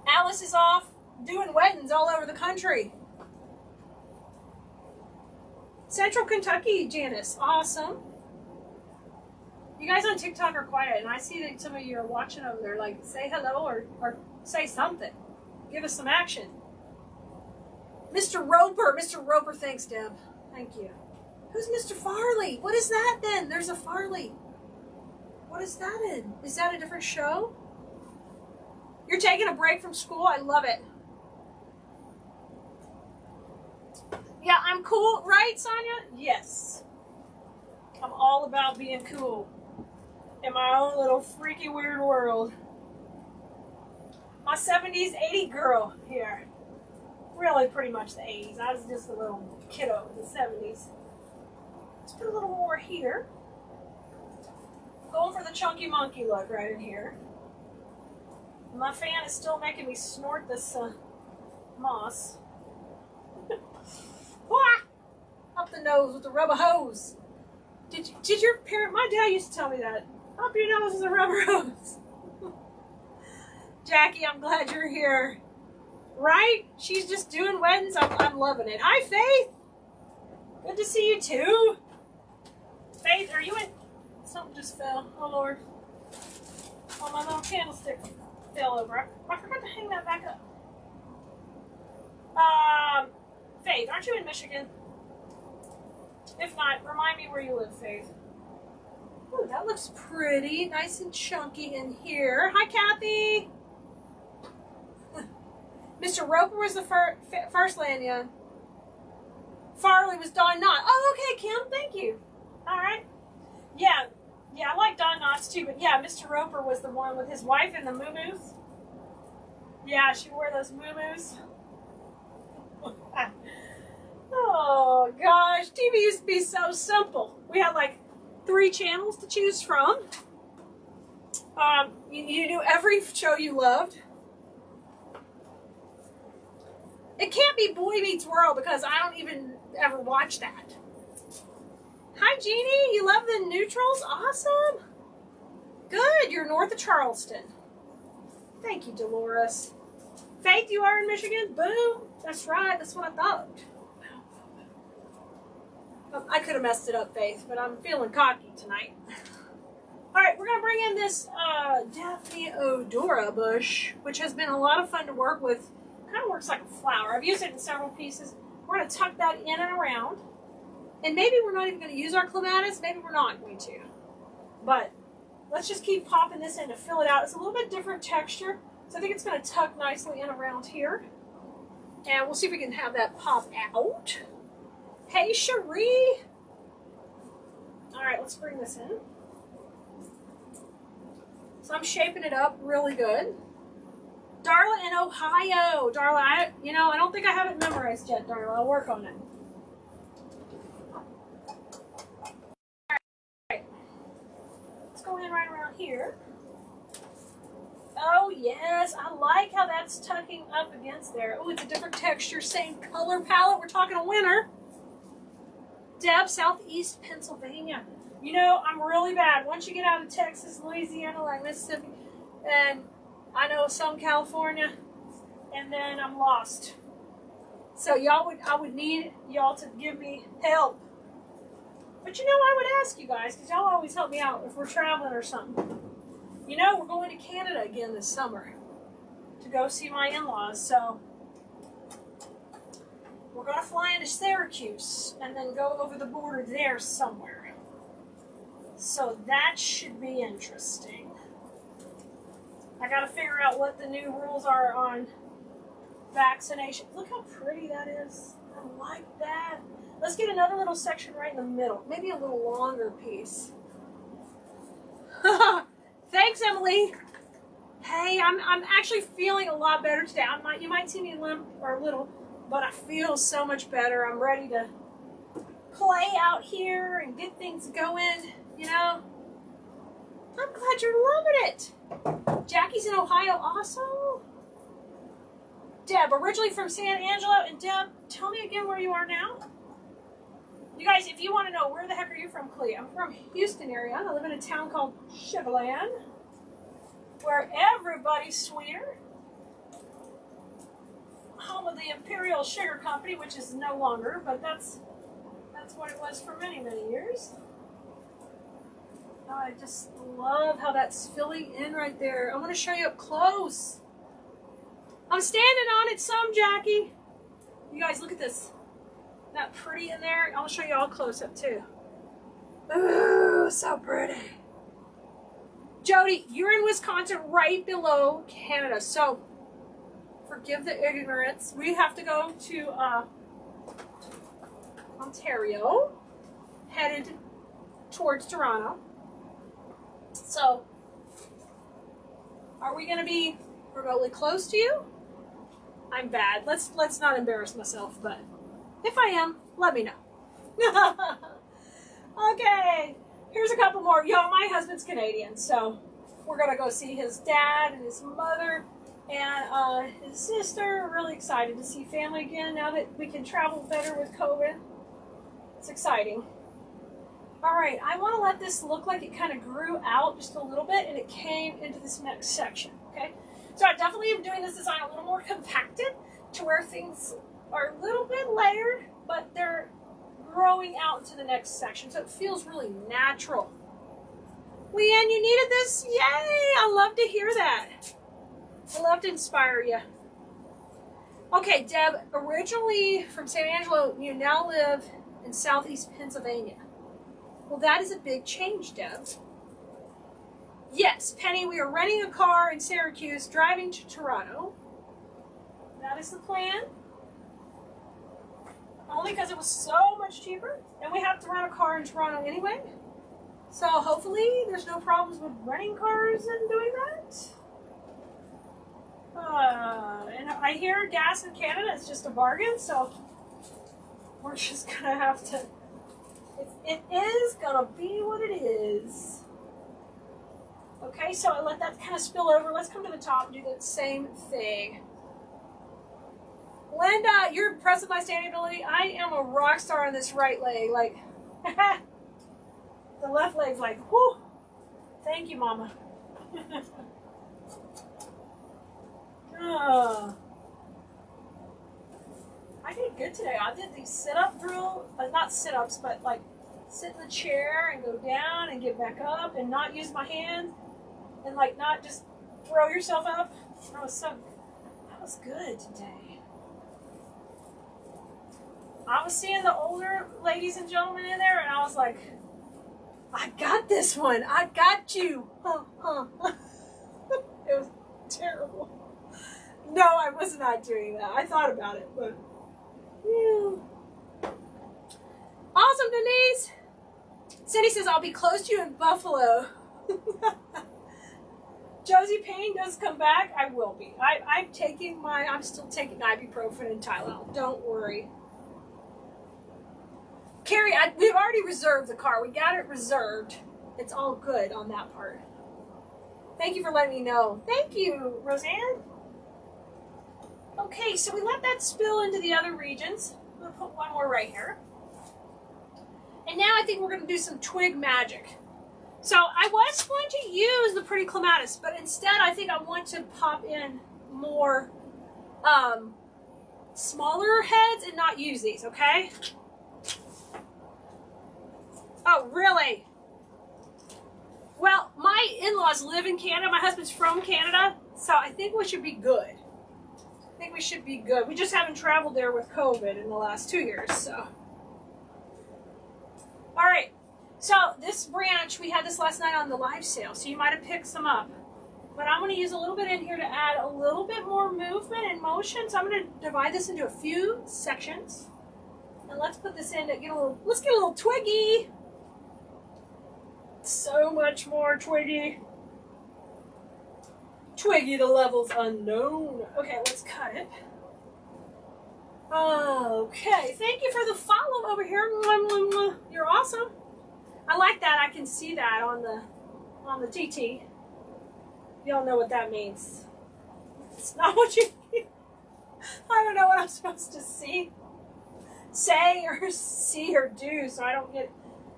Alice is off doing weddings all over the country. Central Kentucky, Janice. Awesome. You guys on TikTok are quiet, and I see that some of you are watching over there. Like, say hello or say something. Give us some action. Mr. Roper, thanks, Deb. Thank you. Who's Mr. Farley? What is that then? There's a Farley. What is that in? Is that a different show? You're taking a break from school? I love it. Yeah, I'm cool, right, Sonia? Yes. I'm all about being cool in my own little freaky weird world. My 70s, 80 girl here. Really pretty much the 80s. I was just a little kiddo in the 70s. Let's put a little more here. Going for the chunky monkey look right in here. My fan is still making me snort this moss. Up the nose with the rubber hose. Did your parent? My dad used to tell me that. Up your nose with a rubber hose. Jackie, I'm glad you're here. Right? She's just doing weddings. I'm loving it. Hi, Faith. Good to see you too. Faith, are you in? Something just fell. Oh Lord. Oh, my little candlestick fell over. I forgot to hang that back up. Faith, aren't you in Michigan? If not, remind me where you live, Faith. Ooh, that looks pretty. Nice and chunky in here. Hi, Kathy. Mr. Roper was the first Lanya. Farley was Don Knott. Oh, okay, Kim. Thank you. All right. Yeah, I like Don Knotts too, but yeah, Mr. Roper was the one with his wife and the moo-moos. Yeah, she wore those moo-moos. Oh, gosh. TV used to be so simple. We had like 3 channels to choose from. You knew every show you loved. It can't be Boy Meets World because I don't even ever watch that. Hi, Jeannie. You love the neutrals? Awesome. Good. You're north of Charleston. Thank you, Dolores. Faith, you are in Michigan? Boom. That's right. That's what I thought. I could have messed it up, Faith, but I'm feeling cocky tonight. All right, we're going to bring in this Daphne Odora bush, which has been a lot of fun to work with. Kind of works like a flower. I've used it in several pieces. We're going to tuck that in and around. And maybe we're not even going to use our clematis. Maybe we're not going to. But let's just keep popping this in to fill it out. It's a little bit different texture. So I think it's going to tuck nicely in around here. And we'll see if we can have that pop out. Hey, Cherie. All right, let's bring this in. So I'm shaping it up really good. Darla in Ohio. Darla, I don't think I have it memorized yet, Darla. I'll work on it. All right. Let's go in right around here. Oh, yes. I like how that's tucking up against there. Oh, it's a different texture, same color palette. We're talking a winner. Deb, Southeast Pennsylvania. You know, I'm really bad. Once you get out of Texas, Louisiana, like Mississippi, and I know some California, and then I'm lost. So I would need y'all to give me help. But you know, I would ask you guys, because y'all always help me out if we're traveling or something. You know, we're going to Canada again this summer to go see my in-laws, so we're going to fly into Syracuse and then go over the border there somewhere. So that should be interesting. I got to figure out what the new rules are on vaccination. Look how pretty that is. I like that. Let's get another little section right in the middle. Maybe a little longer piece. Thanks, Emily. Hey, I'm actually feeling a lot better today. You might see me limp or a little, but I feel so much better. I'm ready to play out here and get things going, you know. I'm glad you're loving it. Jackie's in Ohio also. Deb, originally from San Angelo. And Deb, tell me again where you are now. You guys, if you want to know, where the heck are you from, Clea? I'm from Houston area. I live in a town called Sugarland, where everybody's sweeter. Home of the Imperial Sugar Company, which is no longer, but that's what it was for many, many years. I just love how that's filling in right there. I want to show you up close. I'm standing on it some, Jackie. You guys, look at this. that pretty in there? I'll show you all close up too. Ooh, so pretty. Jody, you're in Wisconsin, right below Canada. So forgive the ignorance. We have to go to Ontario, headed towards Toronto. So are we going to be remotely close to you? I'm bad. Let's not embarrass myself, but if I am, let me know. Okay, here's a couple more. Yo, my husband's Canadian, so we're gonna go see his dad and his mother and his sister. Really excited to see family again now that we can travel better with COVID. It's exciting. All right, I want to let this look like it kind of grew out just a little bit and it came into this next section, okay? So I definitely am doing this design a little more compacted to where things are a little bit layered, but they're growing out into the next section, so it feels really natural. Leanne, you needed this? Yay! I love to hear that. I love to inspire you. Okay, Deb, originally from San Angelo, you now live in southeast Pennsylvania. Well, that is a big change, Deb. Yes, Penny, we are renting a car in Syracuse, driving to Toronto. That is the plan. Only because it was so much cheaper, and we have to rent a car in Toronto anyway. So hopefully there's no problems with renting cars and doing that. And I hear gas in Canada is just a bargain, so we're just gonna have to, it is gonna be what it is. Okay, so I let that kind of spill over. Let's come to the top and do the same thing. Linda, you're impressed with my standing ability. I am a rock star on this right leg. Like, the left leg's like, whoo. Thank you, Mama. I did good today. I did these sit-up drill, not sit-ups, but like sit in the chair and go down and get back up and not use my hands and like not just throw yourself up. That was good today. I was seeing the older ladies and gentlemen in there, and I was like, I got this one. I got you. It was terrible. No, I was not doing that. I thought about it, but yeah. Awesome, Denise. Cindy says, I'll be close to you in Buffalo. Josie Payne does come back. I will be. I'm still taking ibuprofen and Tylenol. Don't worry. Carrie, we've already reserved the car. We got it reserved. It's all good on that part. Thank you for letting me know. Thank you, Roseanne. Okay, so we let that spill into the other regions. I'm going to put one more right here. And now I think we're going to do some twig magic. So I was going to use the pretty clematis, but instead I think I want to pop in more smaller heads and not use these, okay? Oh, really? Well, my in-laws live in Canada. My husband's from Canada, so I think we should be good. I think we should be good. We just haven't traveled there with COVID in the last 2 years, so. All right. So this branch, we had this last night on the live sale, so you might have picked some up. But I'm going to use a little bit in here to add a little bit more movement and motion. So I'm going to divide this into a few sections. And let's put this in to get a little, let's get a little twiggy. So much more twiggy. Twiggy to levels unknown. Okay, let's cut it. Okay, thank you for the follow over here. You're awesome. I like that. I can see that on the TT. Y'all know what that means. It's not what you mean. I don't know what I'm supposed to say or see or do, so I don't get,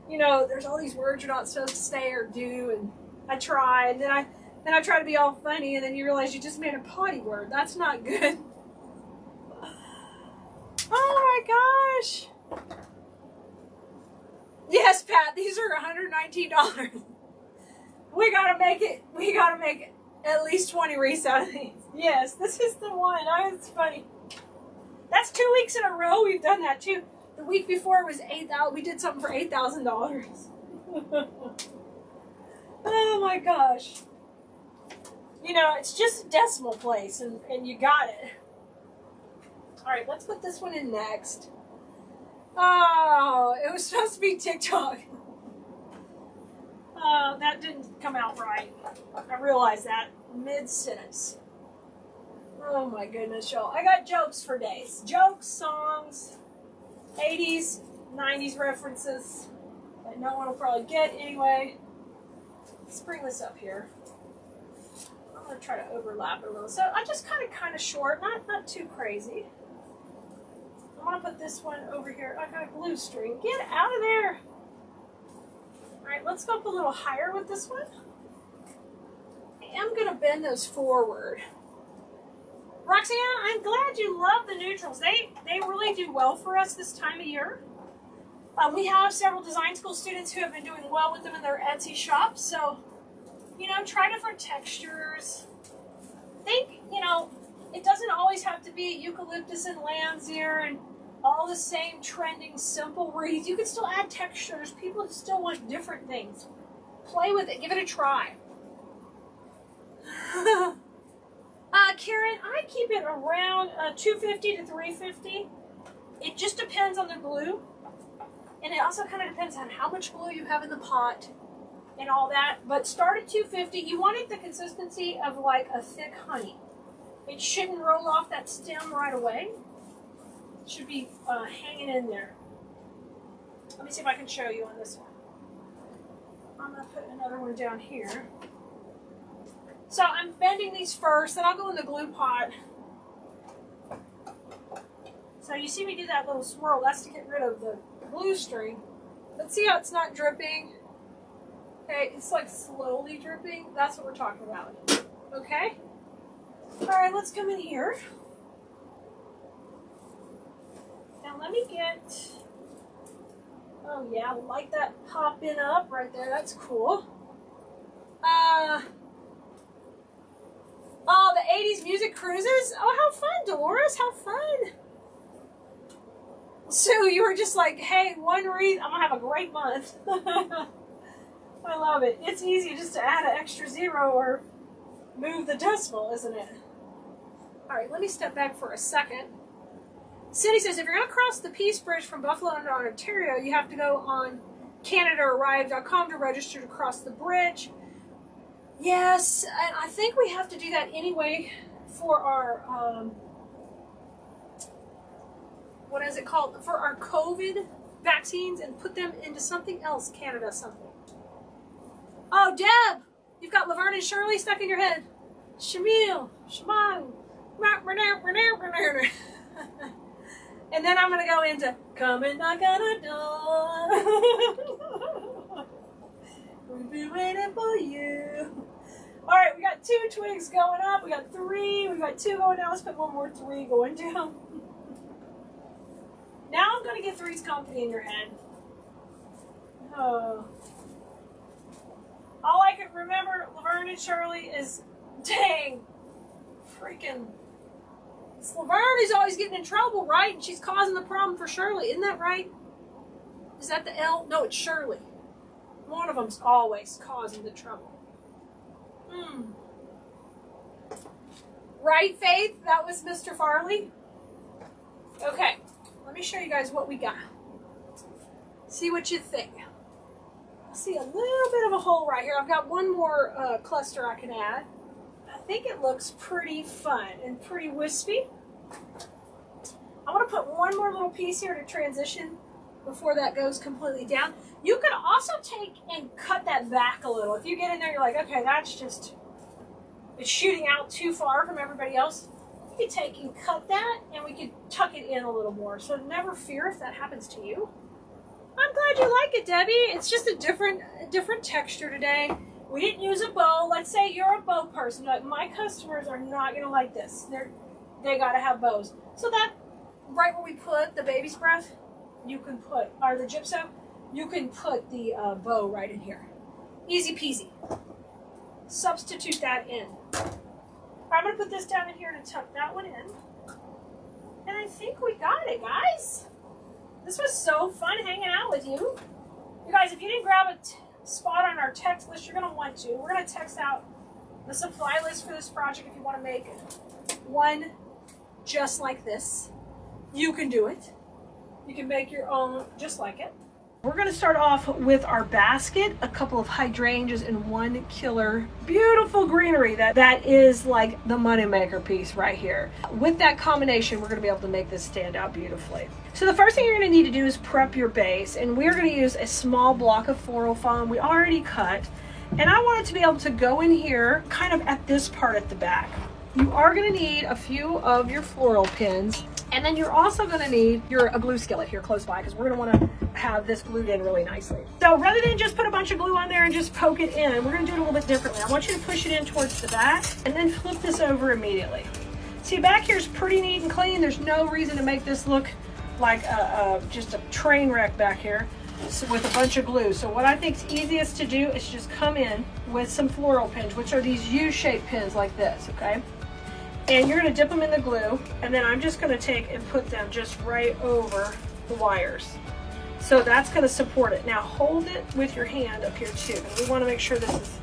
you know, there's all these words you're not supposed to say or do, and I try, and then I try to be all funny, and then you realize you just made a potty word. That's not good. Oh my gosh. Yes, Pat, these are $119. We gotta make it at least 20 wreaths out of these. Yes, this is the one. Oh, it's funny. That's 2 weeks in a row we've done that too. The week before it was $8,000. We did something for $8,000. Oh my gosh. You know, it's just a decimal place, and you got it. All right, let's put this one in next. Oh, it was supposed to be TikTok. That didn't come out right. I realized that mid-sentence. Oh my goodness, y'all. I got jokes for days. Jokes, songs, 80s, 90s references that no one will probably get anyway. Let's bring this up here. I'm going to try to overlap it a little. So I just kind of short, not too crazy. I'm going to put this one over here. I got a glue string. Get out of there. All right, let's go up a little higher with this one. I am going to bend those forward. Roxanne, I'm glad you love the neutrals. They really do well for us this time of year. We have several design school students who have been doing well with them in their Etsy shop. So, you know, try different textures. Think, you know, it doesn't always have to be eucalyptus and lamb's ear and all the same trending simple wreaths. You can still add textures. People still want different things. Play with it. Give it a try. Karen, I keep it around 250 to 350. It just depends on the glue. And it also kind of depends on how much glue you have in the pot and all that. But start at 250. You want it the consistency of like a thick honey. It shouldn't roll off that stem right away. It should be hanging in there. Let me see if I can show you on this one. I'm going to put another one down here. So I'm bending these first, then I'll go in the glue pot. So you see me do that little swirl. That's to get rid of the glue string. But see how it's not dripping? Okay, it's like slowly dripping. That's what we're talking about. Okay? All right, let's come in here. Now let me get, oh yeah, like that popping up right there. That's cool. Oh, the 80s music cruises. Oh, how fun, Dolores. How fun. Sue, you were just like, hey, one wreath, I'm going to have a great month. I love it. It's easy just to add an extra zero or move the decimal, isn't it? All right, let me step back for a second. Cindy says, if you're going to cross the Peace Bridge from Buffalo to Ontario, you have to go on CanadaArrive.com to register to cross the bridge. Yes, and I think we have to do that anyway for our, what is it called? For our COVID vaccines and put them into something else, Canada something. Oh, Deb, you've got Laverne and Shirley stuck in your head. Shamil, Shemang, and then I'm going to go into come and knock on a door. We've been waiting for you. All right, we got 2 twigs going up. We got 3. We got 2 going down. Let's put one more 3 going down. Now I'm going to get Three's Company in your head. Oh. All I can remember, Laverne and Shirley, is dang, freaking. It's Laverne who's always getting in trouble, right? And she's causing the problem for Shirley. Isn't that right? Is that the L? No, it's Shirley. One of them's always causing the trouble. Right, Faith? That was Mr. Farley? Okay. Let me show you guys what we got. See what you think. I see a little bit of a hole right here. I've got one more cluster I can add. I think it looks pretty fun and pretty wispy. I want to put one more little piece here to transition before that goes completely down. You could also take and cut that back a little. If you get in there, you're like, okay, that's just, it's shooting out too far from everybody else. You could take and cut that, and we could tuck it in a little more. So never fear if that happens to you. I'm glad you like it, Debbie. It's just a different texture today. We didn't use a bow. Let's say you're a bow person. You're like, my customers are not going to like this. They got to have bows. So that, right where we put the baby's breath, you can put, or the gypso, you can put the bow right in here. Easy peasy. Substitute that in. I'm going to put this down in here to tuck that one in. And I think we got it, guys. This was so fun hanging out with you. You guys, if you didn't grab a spot on our text list, you're going to want to. We're going to text out the supply list for this project if you want to make one just like this. You can do it. You can make your own just like it. We're going to start off with our basket, a couple of hydrangeas and one killer beautiful greenery that is like the moneymaker piece right here. With that combination, we're going to be able to make this stand out beautifully. So the first thing you're going to need to do is prep your base, and we're going to use a small block of floral foam we already cut, and I want it to be able to go in here kind of at this part at the back. You are going to need a few of your floral pins, and then you're also going to need a glue skillet here close by, because we're going to want to have this glued in really nicely. So rather than just put a bunch of glue on there and just poke it in, we're going to do it a little bit differently. I want you to push it in towards the back and then flip this over immediately. See, back here is pretty neat and clean. There's no reason to make this look like just a train wreck back here with a bunch of glue. So what I think is easiest to do is just come in with some floral pins, which are these U-shaped pins like this, okay? And you're going to dip them in the glue, and then I'm just going to take and put them just right over the wires. So that's going to support it. Now hold it with your hand up here too. And we want to make sure this is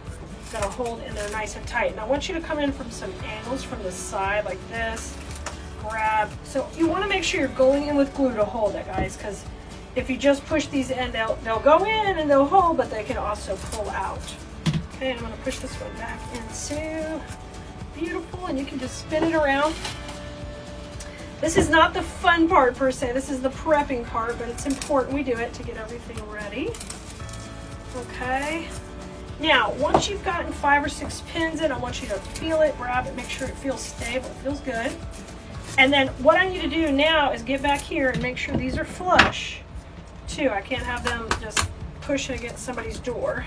going to hold in there nice and tight. And I want you to come in from some angles from the side like this. Grab. So you want to make sure you're going in with glue to hold it, guys, because if you just push these in, they'll go in and they'll hold, but they can also pull out. Okay, I'm going to push this one back into. Beautiful, and you can just spin it around. This is not the fun part per se, this is the prepping part, but it's important we do it to get everything ready. Okay, now once you've gotten 5 or 6 pins in, I want you to feel it, grab it, make sure it feels stable, it feels good. And then what I need to do now is get back here and make sure these are flush too. I can't have them just pushing against somebody's door.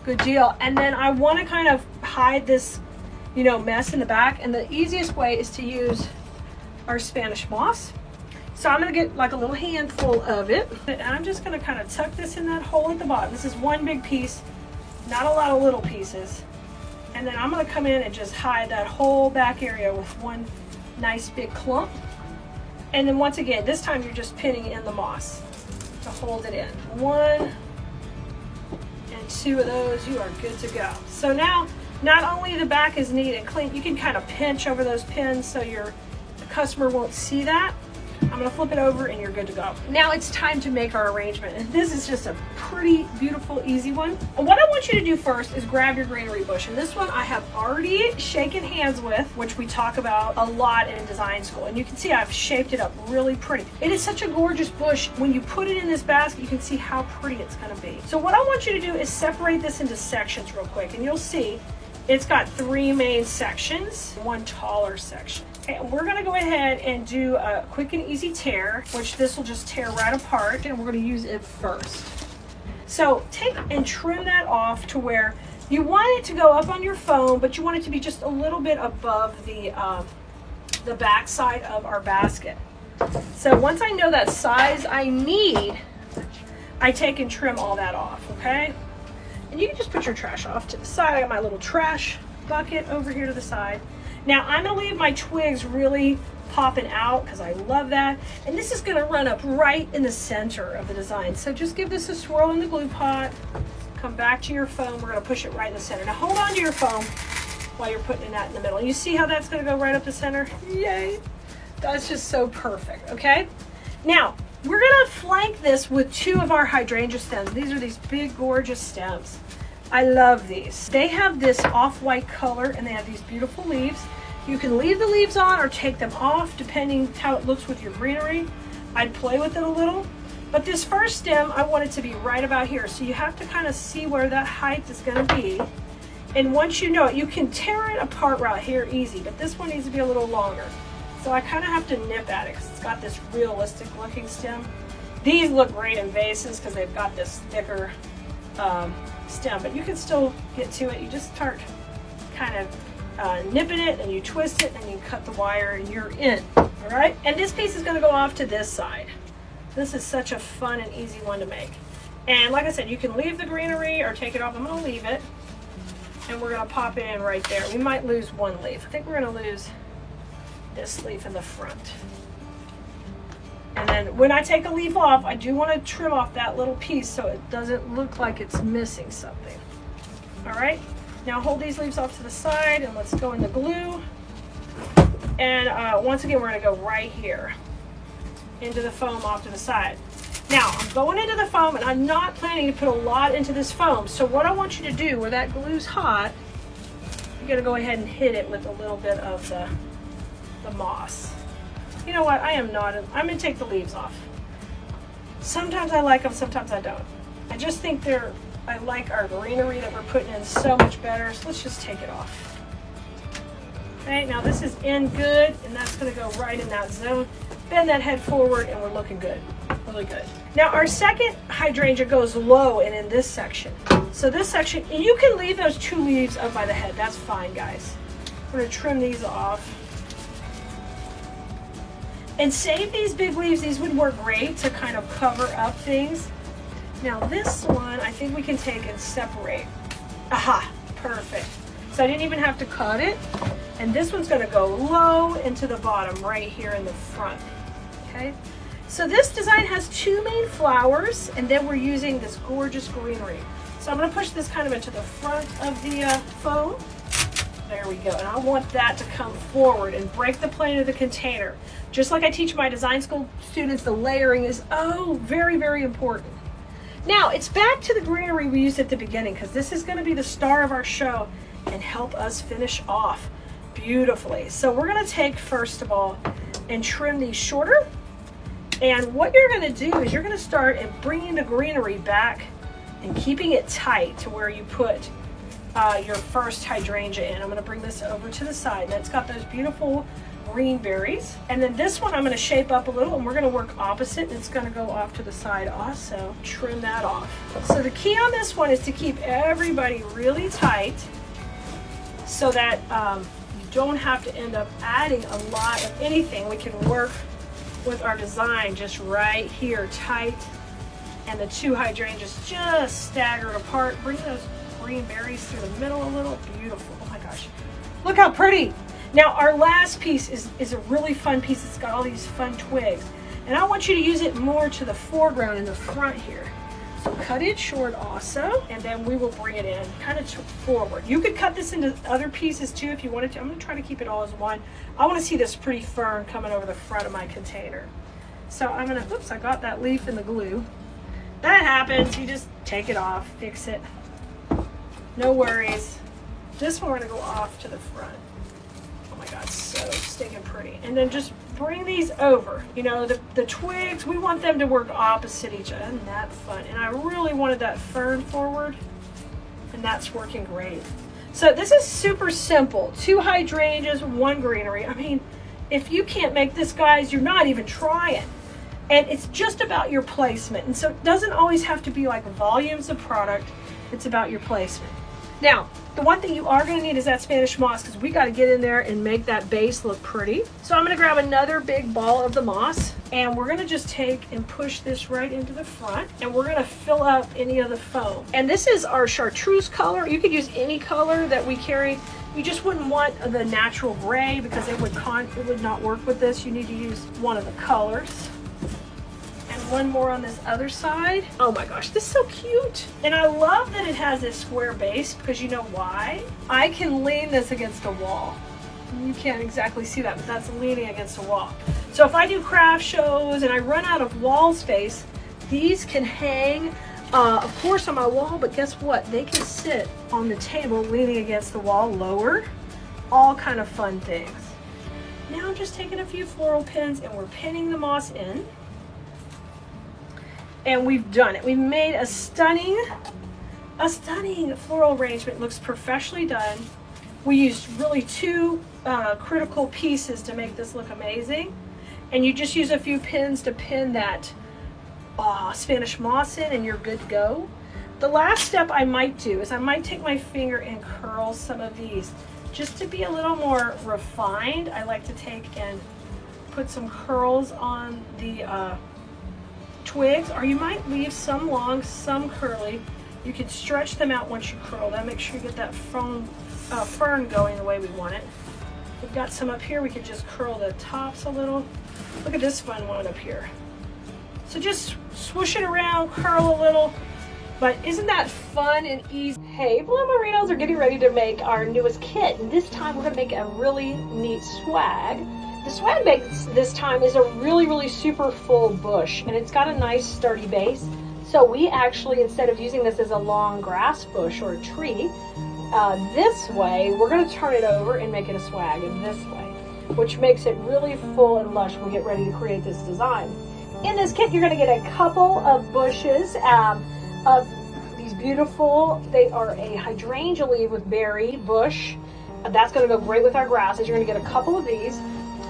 Good deal. And then I want to kind of hide this mess in the back, and the easiest way is to use our Spanish moss. So I'm going to get like a little handful of it, and I'm just going to kind of tuck this in that hole at the bottom. This is one big piece, not a lot of little pieces. And then I'm going to come in and just hide that whole back area with one nice big clump. And then once again, this time you're just pinning in the moss to hold it in. 1 and 2 of those, you are good to go. So now, not only the back is neat and clean, you can kind of pinch over those pins so the customer won't see that. I'm going to flip it over and you're good to go. Now it's time to make our arrangement. And this is just a pretty beautiful, easy one. And what I want you to do first is grab your greenery bush. And this one I have already shaken hands with, which we talk about a lot in design school. And you can see I've shaped it up really pretty. It is such a gorgeous bush. When you put it in this basket, you can see how pretty it's going to be. So what I want you to do is separate this into sections real quick. And you'll see it's got 3 main sections, 1 taller section. Okay, we're going to go ahead and do a quick and easy tear, which this will just tear right apart, and we're going to use it first. So take and trim that off to where you want it to go up on your foam, but you want it to be just a little bit above the back side of our basket. So once I know that size I need, I take and trim all that off, okay? And you can just put your trash off to the side. I got my little trash bucket over here to the side. Now I'm going to leave my twigs really popping out because I love that. And this is going to run up right in the center of the design. So just give this a swirl in the glue pot. Come back to your foam. We're going to push it right in the center. Now hold on to your foam while you're putting that in the middle. You see how that's going to go right up the center? Yay! That's just so perfect, okay? Now, we're going to flank this with 2 of our hydrangea stems. These are these big, gorgeous stems. I love these. They have this off-white color, and they have these beautiful leaves. You can leave the leaves on or take them off, depending how it looks with your greenery. I'd play with it a little. But this first stem, I want it to be right about here. So you have to kind of see where that height is going to be. And once you know it, you can tear it apart right here easy, but this one needs to be a little longer. So I kind of have to nip at it because it's got this realistic looking stem. These look great in vases because they've got this thicker stem, but you can still get to it. You just start kind of nipping it, and you twist it, and you cut the wire, and you're in. All right, and this piece is going to go off to this side. This is such a fun and easy one to make. And like I said, you can leave the greenery or take it off. I'm going to leave it, and we're going to pop it in right there. We might lose 1 leaf. I think we're going to lose this leaf in the front. And then when I take a leaf off, I do want to trim off that little piece so it doesn't look like it's missing something. All right, now hold these leaves off to the side and let's go in the glue. And once again, we're gonna go right here into the foam off to the side. Now, I'm going into the foam and I'm not planning to put a lot into this foam. So what I want you to do, where that glue's hot, you're gonna go ahead and hit it with a little bit of the moss. You know what, I'm gonna take the leaves off. Sometimes I like them, sometimes I don't. I just think I like our greenery that we're putting in so much better, so let's just take it off. Okay, now this is in good, and that's gonna go right in that zone. Bend that head forward, and we're looking good, really good. Now our second hydrangea goes low and in this section. So this section, and you can leave those 2 leaves up by the head, that's fine, guys. We're gonna trim these off. And save these big leaves, these would work great to kind of cover up things. Now this one, I think we can take and separate. Aha, perfect. So I didn't even have to cut it. And this one's gonna go low into the bottom right here in the front, okay? So this design has 2 main flowers, and then we're using this gorgeous greenery. So I'm gonna push this kind of into the front of the foam. There we go, and I want that to come forward and break the plane of the container. Just like I teach my design school students, the layering is, very, very important. Now, it's back to the greenery we used at the beginning, because this is gonna be the star of our show and help us finish off beautifully. So we're gonna take, first of all, and trim these shorter. And what you're gonna do is you're gonna start and bringing the greenery back and keeping it tight to where you put your first hydrangea in. I'm gonna bring this over to the side. Now it's got those beautiful green berries. And then this one I'm gonna shape up a little, and we're gonna work opposite, and it's gonna go off to the side also. Trim that off. So the key on this one is to keep everybody really tight so that you don't have to end up adding a lot of anything. We can work with our design just right here, tight, and the 2 hydrangeas just staggered apart. Bring those green berries through the middle a little. Beautiful. Oh my gosh, look how pretty. Now our last piece is a really fun piece. It's got all these fun twigs, and I want you to use it more to the foreground in the front here. So cut it short also, and then we will bring it in kind of forward. You could cut this into other pieces too if you wanted to. I'm going to try to keep it all as one. I want to see this pretty fern coming over the front of my container. So I'm going to, oops, I got that leaf in the glue. That happens. You just take it off, fix it. No worries. This one we're going to go off to the front. Oh my God, so stinking pretty. And then just bring these over. You know, the twigs, we want them to work opposite each other. Isn't that fun? And I really wanted that fern forward, and that's working great. So this is super simple. 2 hydrangeas, 1 greenery. I mean, if you can't make this, guys, you're not even trying. And it's just about your placement. And so it doesn't always have to be like volumes of product. It's about your placement. Now, the one thing you are going to need is that Spanish moss, because we got to get in there and make that base look pretty. So I'm going to grab another big ball of the moss, and we're going to just take and push this right into the front, and we're going to fill up any of the foam. And this is our chartreuse color. You could use any color that we carry. You just wouldn't want the natural gray because it would not work with this. You need to use one of the colors. One more on this other side. Oh my gosh, this is so cute. And I love that it has this square base, because you know why? I can lean this against a wall. You can't exactly see that, but that's leaning against a wall. So if I do craft shows and I run out of wall space, these can hang, of course, on my wall, but guess what? They can sit on the table leaning against the wall lower. All kind of fun things. Now I'm just taking a few floral pins and we're pinning the moss in. And we've done it. We've made a stunning floral arrangement. It looks professionally done. We used really 2 critical pieces to make this look amazing. And you just use a few pins to pin that Spanish moss in, and you're good to go. The last step I might do is I might take my finger and curl some of these just to be a little more refined. I like to take and put some curls on the twigs, or you might leave some long, some curly. You can stretch them out once you curl them. Make sure you get that fern going the way we want it. We've got some up here. We could just curl the tops a little. Look at this fun one up here. So just swoosh it around, curl a little. But isn't that fun and easy? Hey, Blumerinos are getting ready to make our newest kit. And this time we're gonna make a really neat swag. The swag base this time is a really, really super full bush, and it's got a nice sturdy base. So we actually, instead of using this as a long grass bush or a tree, this way, we're gonna turn it over and make it a swag in this way, which makes it really full and lush when we get ready to create this design. In this kit, you're gonna get a couple of bushes, of these beautiful, they are a hydrangea leaf with berry bush. That's gonna go great with our grasses. You're gonna get a couple of these,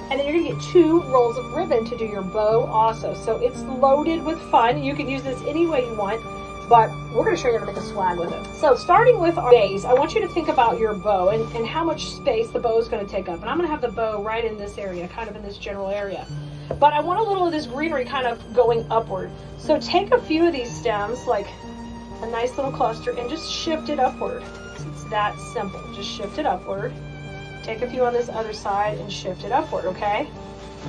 and then you're gonna get 2 rolls of ribbon to do your bow also. So it's loaded with fun. You can use this any way you want, but we're gonna show you how to make a swag with it. So starting with our base, I want you to think about your bow and how much space the bow is gonna take up. And I'm gonna have the bow right in this area, kind of in this general area. But I want a little of this greenery kind of going upward. So take a few of these stems, like a nice little cluster, and just shift it upward. It's that simple. Just shift it upward. Take a few on this other side and shift it upward, okay?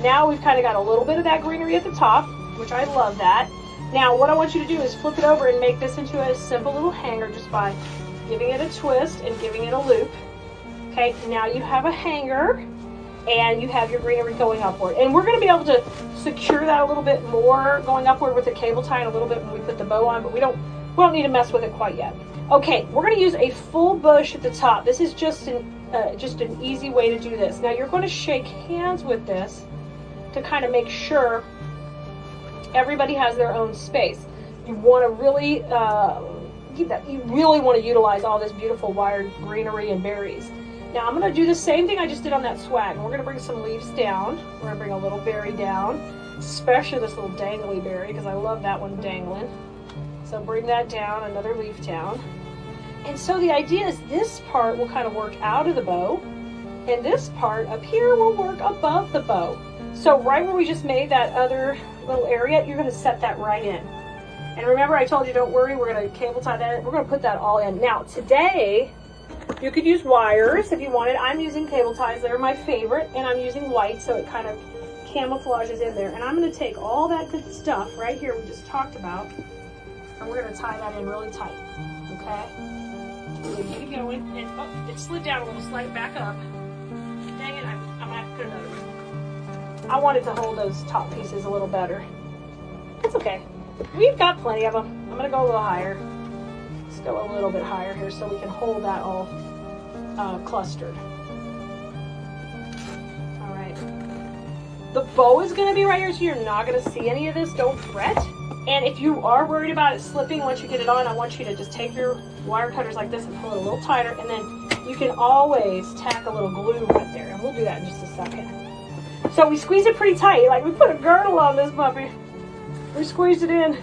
Now we've kind of got a little bit of that greenery at the top, which I love that. Now what I want you to do is flip it over and make this into a simple little hanger just by giving it a twist and giving it a loop. Okay, now you have a hanger, and you have your greenery going upward. And we're gonna be able to secure that a little bit more going upward with the cable tie and a little bit when we put the bow on, but we don't need to mess with it quite yet. Okay, we're gonna use a full bush at the top. This is just an easy way to do this. Now you're gonna shake hands with this to kind of make sure everybody has their own space. You wanna really, you really wanna utilize all this beautiful wired greenery and berries. Now I'm going to do the same thing I just did on that swag. We're going to bring some leaves down. We're going to bring a little berry down, especially this little dangly berry because I love that one dangling. So bring that down, another leaf down. And so the idea is this part will kind of work out of the bow, and this part up here will work above the bow. So right where we just made that other little area, you're going to set that right in. And remember I told you don't worry, we're going to cable tie that in. We're going to put that all in. Now today, you could use wires if you wanted. I'm using cable ties. They're my favorite, and I'm using white so it kind of camouflages in there. And I'm going to take all that good stuff right here we just talked about, and we're going to tie that in really tight. Okay? So get it going. And oh, it slid down a little. Slide it back up. Dang it! I'm going to have to put another one. I wanted to hold those top pieces a little better. It's okay. We've got plenty of them. I'm going to go a little higher. Let's go a little bit higher here so we can hold that all clustered. All right. The bow is going to be right here, so you're not going to see any of this. Don't fret. And if you are worried about it slipping once you get it on, I want you to just take your wire cutters like this and pull it a little tighter, and then you can always tack a little glue right there, and we'll do that in just a second. So we squeeze it pretty tight, like we put a girdle on this puppy. We squeezed it in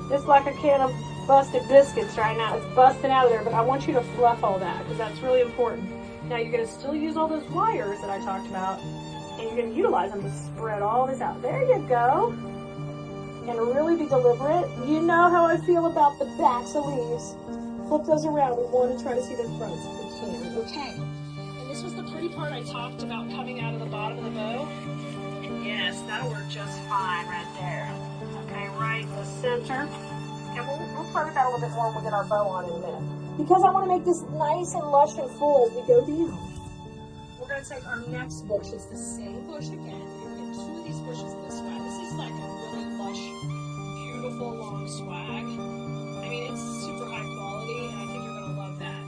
just like a can of busted biscuits right now. It's busting out of there, but I want you to fluff all that because that's really important. Now you're going to still use all those wires that I talked about, and you're going to utilize them to spread all this out. There you go. And really be deliberate. You know how I feel about the backs of leaves. Flip those around. We want to try to see the fronts if we can. Okay. And this was the pretty part I talked about coming out of the bottom of the bow. And yes, that'll work just fine right there. Okay, right in the center. And we'll play with that a little bit more when we get our bow on in a minute. Because I want to make this nice and lush and full as we go down. We're going to take our next bush. It's the same bush again. You're going to get 2 of these bushes this way. This is like a really lush, beautiful, long swag. I mean, it's super high quality, and I think you're going to love that.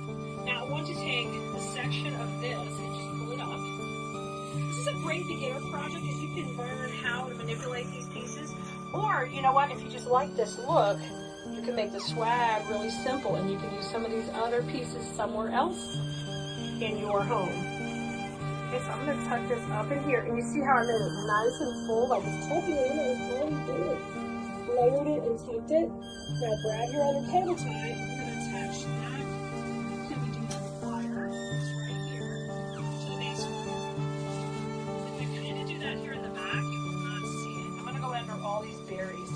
Now, I want to take a section of this and just pull it up. This is a great beginner project as you can learn how to manipulate these pieces. Or, you know what, if you just like this look, you can make the swag really simple, and you can use some of these other pieces somewhere else in your home. Okay, so I'm going to tuck this up in here, and you see how I made it nice and full, like it's tucking it in, it was already good. Layered it and tucked it. Now grab your other cable tie, we're going to attach that. Can we do that wire? It's right here to the base wire. If I kind of do that here in the back, you will not see it. I'm going to go under all these berries.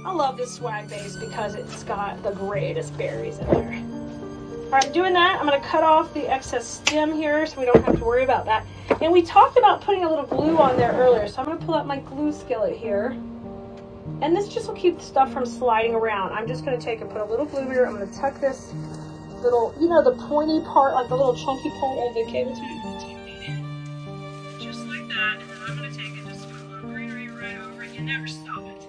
I love this swag base because it's got the greatest berries in there. Alright, doing that, I'm going to cut off the excess stem here so we don't have to worry about that. And we talked about putting a little glue on there earlier, so I'm going to pull out my glue skillet here. And this just will keep stuff from sliding around. I'm just going to take and put a little glue here. I'm going to tuck this little, you know, the pointy part, like the little chunky part of the cable tie. I'm going to tuck that in. Just like that. And then I'm going to take it, just put a little greenery right over it. You never stop it.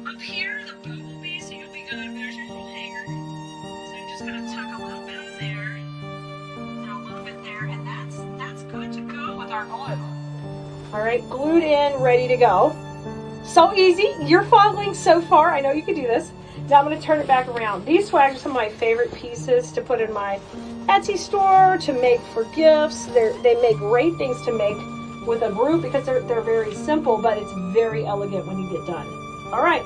Up here, the bow will be, so you'll be good. There's your little hanger. So I'm just going to tuck a little bit in there. And a little bit there. And that's good to go with our glue. All right, glued in, ready to go. So easy. You're following so far. I know you can do this. Now I'm going to turn it back around. These swags are some of my favorite pieces to put in my Etsy store, to make for gifts. They make great things to make with a group because they're very simple, but it's very elegant when you get done. All right,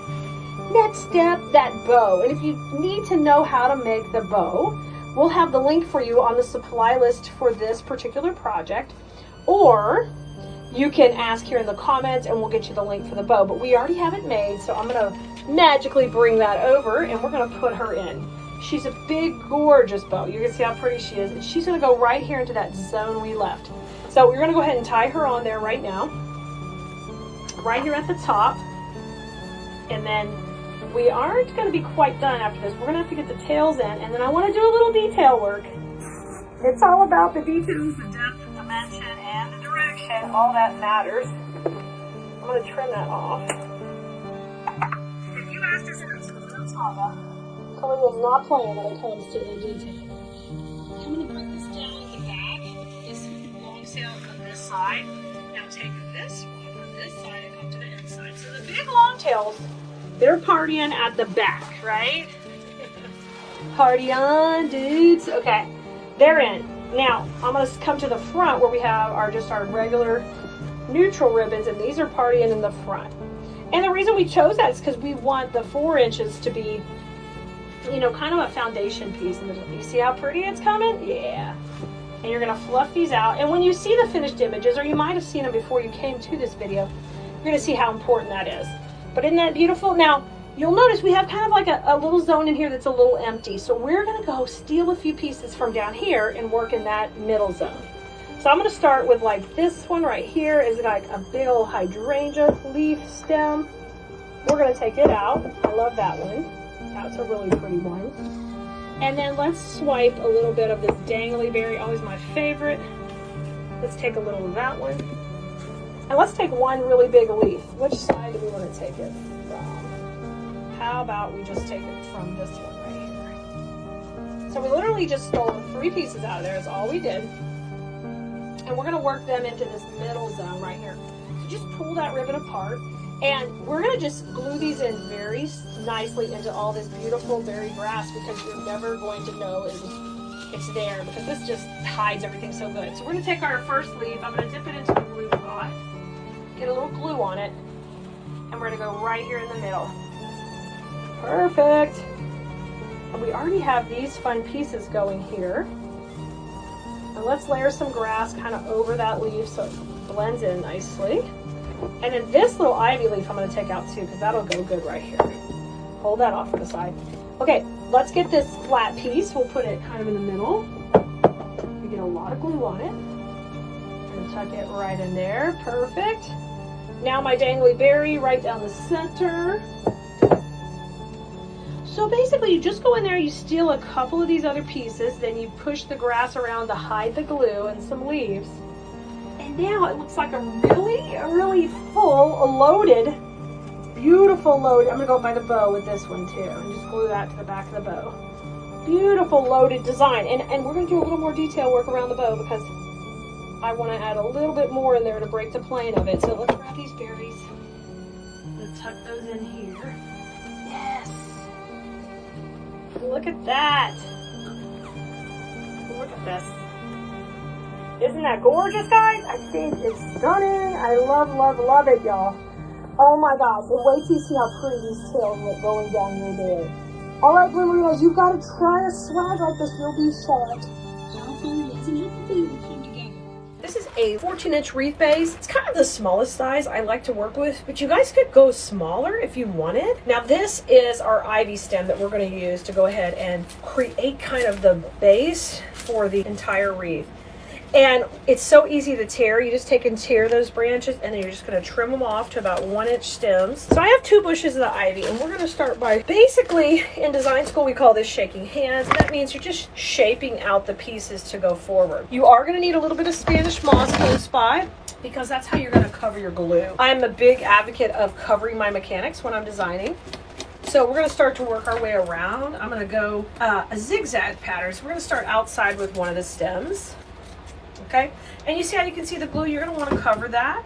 next step, that bow. And if you need to know how to make the bow, we'll have the link for you on the supply list for this particular project, or you can ask here in the comments and we'll get you the link for the bow. But we already have it made, so I'm going to magically bring that over and we're going to put her in. She's a big, gorgeous bow. You can see how pretty she is. And she's going to go right here into that zone we left. So we're going to go ahead and tie her on there right now. Right here at the top. And then we aren't going to be quite done after this. We're going to have to get the tails in. And then I want to do a little detail work. It's all about the details, the depth, the dimension, and the direction. All that matters. I'm going to trim that off. If you asked us in a saga, Colin was not playing when it comes to the detail. I'm going to bring this down at the back, this long tail on this side. Now take this one on this side and come to the inside. So the big long tails, they're partying at the back, right? Party on, dudes. Okay. They're in. Now, I'm going to come to the front where we have our regular neutral ribbons, and these are partying in the front. And the reason we chose that is because we want the 4 inches to be, you know, kind of a foundation piece. And you see how pretty it's coming? Yeah. And you're going to fluff these out. And when you see the finished images, or you might have seen them before you came to this video, you're going to see how important that is. But isn't that beautiful? Now, you'll notice we have kind of like a little zone in here that's a little empty. So we're going to go steal a few pieces from down here and work in that middle zone. So I'm going to start with like this one right here is like a big old hydrangea leaf stem. We're going to take it out. I love that one. That's a really pretty one. And then let's swipe a little bit of this dangly berry, always my favorite. Let's take a little of that one. And let's take one really big leaf. Which side do we want to take it from? How about we just take it from this one right here? So we literally just stole 3 pieces out of there is all we did. And we're going to work them into this middle zone right here. So just pull that ribbon apart. And we're going to just glue these in very nicely into all this beautiful berry grass, because you're never going to know it's there, because this just hides everything so good. So we're going to take our first leaf. I'm going to dip it into the glue pot, get a little glue on it, and we're going to go right here in the middle. Perfect. And we already have these fun pieces going here. And let's layer some grass kind of over that leaf so it blends in nicely. And then this little ivy leaf I'm going to take out too, because that'll go good right here. Hold that off to the side. Okay, let's get this flat piece. We'll put it kind of in the middle. We get a lot of glue on it. And tuck it right in there. Perfect. Now my dangly berry right down the center. So basically you just go in there, you steal a couple of these other pieces, then you push the grass around to hide the glue and some leaves. And now it looks like a really full, loaded, beautiful load. I'm going to go by the bow with this one too, and just glue that to the back of the bow. Beautiful loaded design. And we're going to do a little more detail work around the bow, because I want to add a little bit more in there to break the plane of it. So let's grab these berries and tuck those in here. Yes. Look at that. Look at this. Isn't that gorgeous, guys? I think it's stunning. I love it, y'all. Oh my gosh. And wait till you see how pretty these tails look going down your bed. All right, Blue, you've got to try a swag like this. You'll be shocked how fun it is and how quickly it will come together. This is a 14-inch wreath base. It's kind of the smallest size I like to work with, but you guys could go smaller if you wanted. Now this is our ivy stem that we're going to use to go ahead and create kind of the base for the entire wreath. And it's so easy to tear. You just take and tear those branches, and then you're just going to trim them off to about 1-inch stems. So I have 2 bushes of the ivy, and we're going to start by, basically, in design school, we call this shaking hands. And that means you're just shaping out the pieces to go forward. You are going to need a little bit of Spanish moss close by, because that's how you're going to cover your glue. I'm a big advocate of covering my mechanics when I'm designing. So we're going to start to work our way around. I'm going to go a zigzag pattern. So we're going to start outside with one of the stems. Okay, and you see how you can see the glue, you're going to want to cover that.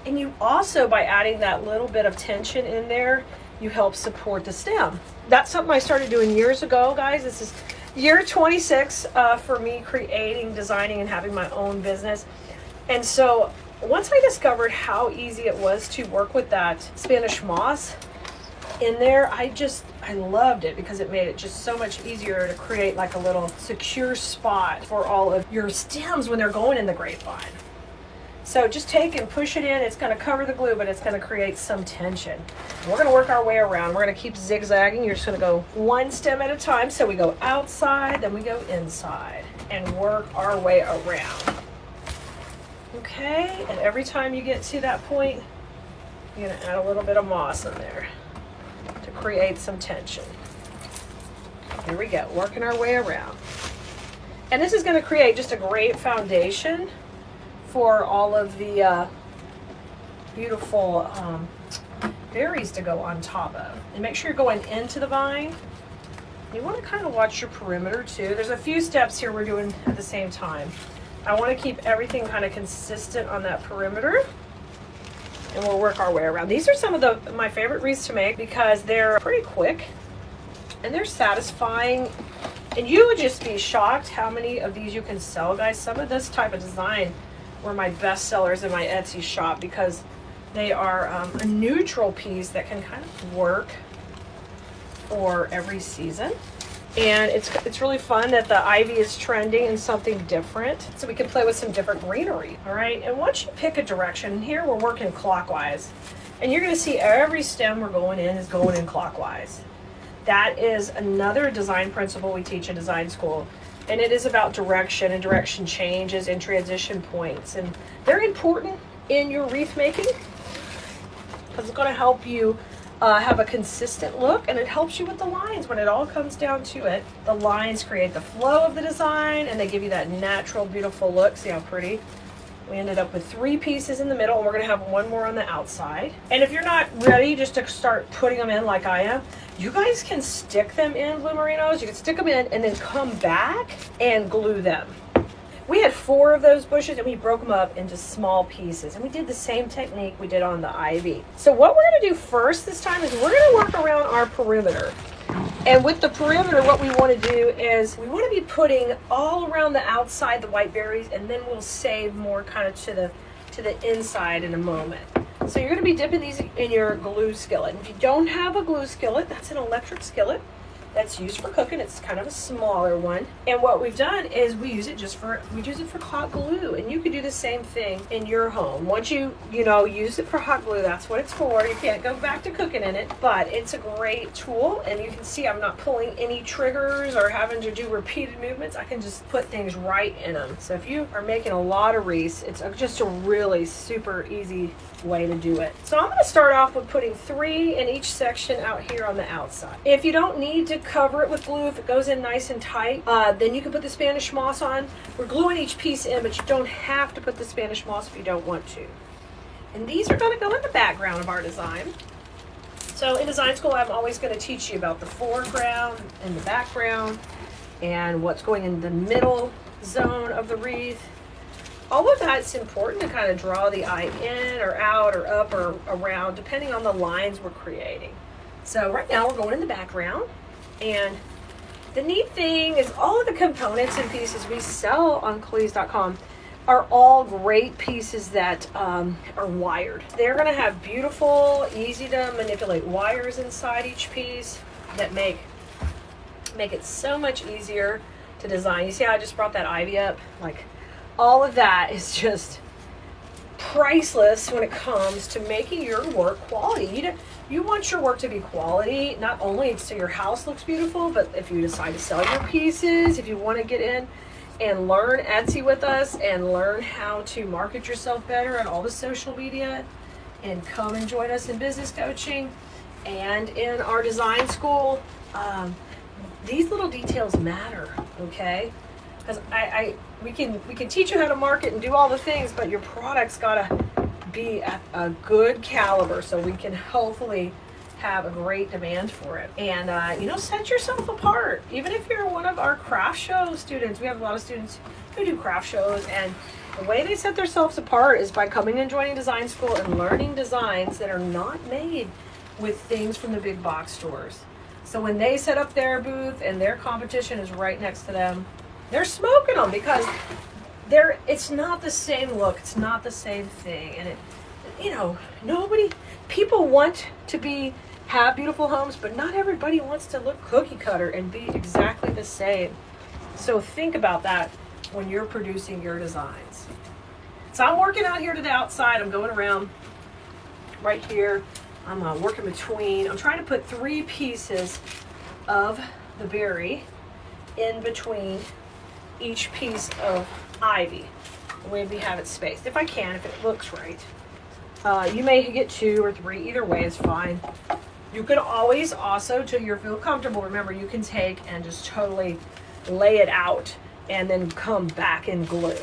And you also, by adding that little bit of tension in there, you help support the stem. That's something I started doing years ago, guys. This is year 26 for me creating, designing, and having my own business. And so once I discovered how easy it was to work with that Spanish moss in there, I loved it, because it made it just so much easier to create like a little secure spot for all of your stems when they're going in the grapevine. So just take and push it in. It's going to cover the glue, but it's going to create some tension. We're going to work our way around. We're going to keep zigzagging. You're just going to go one stem at a time. So we go outside, then we go inside, and work our way around. Okay, and every time you get to that point, you're going to add a little bit of moss in there to create some tension. Here we go, working our way around. And this is going to create just a great foundation for all of the beautiful berries to go on top of. And make sure you're going into the vine. You want to kind of watch your perimeter too. There's a few steps here we're doing at the same time. I want to keep everything kind of consistent on that perimeter. And we'll work our way around. These are some of my favorite wreaths to make, because they're pretty quick and they're satisfying. And you would just be shocked how many of these you can sell, guys. Some of this type of design were my best sellers in my Etsy shop, because they are a neutral piece that can kind of work for every season. And it's really fun that the ivy is trending in something different, so we can play with some different greenery. All right, and once you pick a direction, here we're working clockwise, and you're going to see every stem we're going in is going in clockwise. That is another design principle we teach in design school, and it is about direction and direction changes and transition points, and they're important in your wreath making, because it's going to help you have a consistent look, and it helps you with the lines. When it all comes down to it, the lines create the flow of the design, and they give you that natural, beautiful look. See how pretty? We ended up with 3 pieces in the middle, and we're going to have 1 more on the outside. And if you're not ready just to start putting them in like I am, you guys can stick them in blue merinos. You can stick them in and then come back and glue them. We had 4 of those bushes, and we broke them up into small pieces, and we did the same technique we did on the ivy. So what we're going to do first this time is we're going to work around our perimeter. And with the perimeter, what we want to do is we want to be putting all around the outside the white berries, and then we'll save more kind of to the inside in a moment. So you're going to be dipping these in your glue skillet. And if you don't have a glue skillet, that's an electric skillet that's used for cooking. It's kind of a smaller one. And what we've done is we use it for hot glue. And you could do the same thing in your home. Once you use it for hot glue, that's what it's for. You can't go back to cooking in it, but it's a great tool. And you can see I'm not pulling any triggers or having to do repeated movements. I can just put things right in them. So if you are making a lot of wreaths, it's just a really super easy way to do it. So I'm going to start off with putting 3 in each section out here on the outside. If you don't need to cover it with glue, if it goes in nice and tight, then you can put the Spanish moss on. We're gluing each piece in, but you don't have to put the Spanish moss if you don't want to. And these are going to go in the background of our design. So in design school, I'm always going to teach you about the foreground and the background and what's going in the middle zone of the wreath. All of that's important to kind of draw the eye in or out or up or around, depending on the lines we're creating. So right now we're going in the background, and the neat thing is all of the components and pieces we sell on Cottage.com are all great pieces that are wired. They're going to have beautiful, easy to manipulate wires inside each piece that make it so much easier to design. You see how I just brought that ivy up? Like, all of that is just priceless when it comes to making your work quality. You want your work to be quality, not only so your house looks beautiful, but if you decide to sell your pieces, if you want to get in and learn Etsy with us and learn how to market yourself better on all the social media, and come and join us in business coaching and in our design school. These little details matter, okay? Because we can teach you how to market and do all the things, but your product's gotta be at a good caliber so we can hopefully have a great demand for it. And set yourself apart. Even if you're one of our craft show students, we have a lot of students who do craft shows, and the way they set themselves apart is by coming and joining design school and learning designs that are not made with things from the big box stores. So when they set up their booth and their competition is right next to them, they're smoking them because it's not the same look, it's not the same thing. And people want to have beautiful homes, but not everybody wants to look cookie cutter and be exactly the same. So think about that when you're producing your designs. So I'm working out here to the outside. I'm going around right here. I'm working between. I'm trying to put 3 pieces of the berry in between each piece of ivy, the way we have it spaced. If I can, if it looks right. You may get 2 or 3. Either way is fine. You can always also, till you feel comfortable, remember, you can take and just totally lay it out and then come back and glue.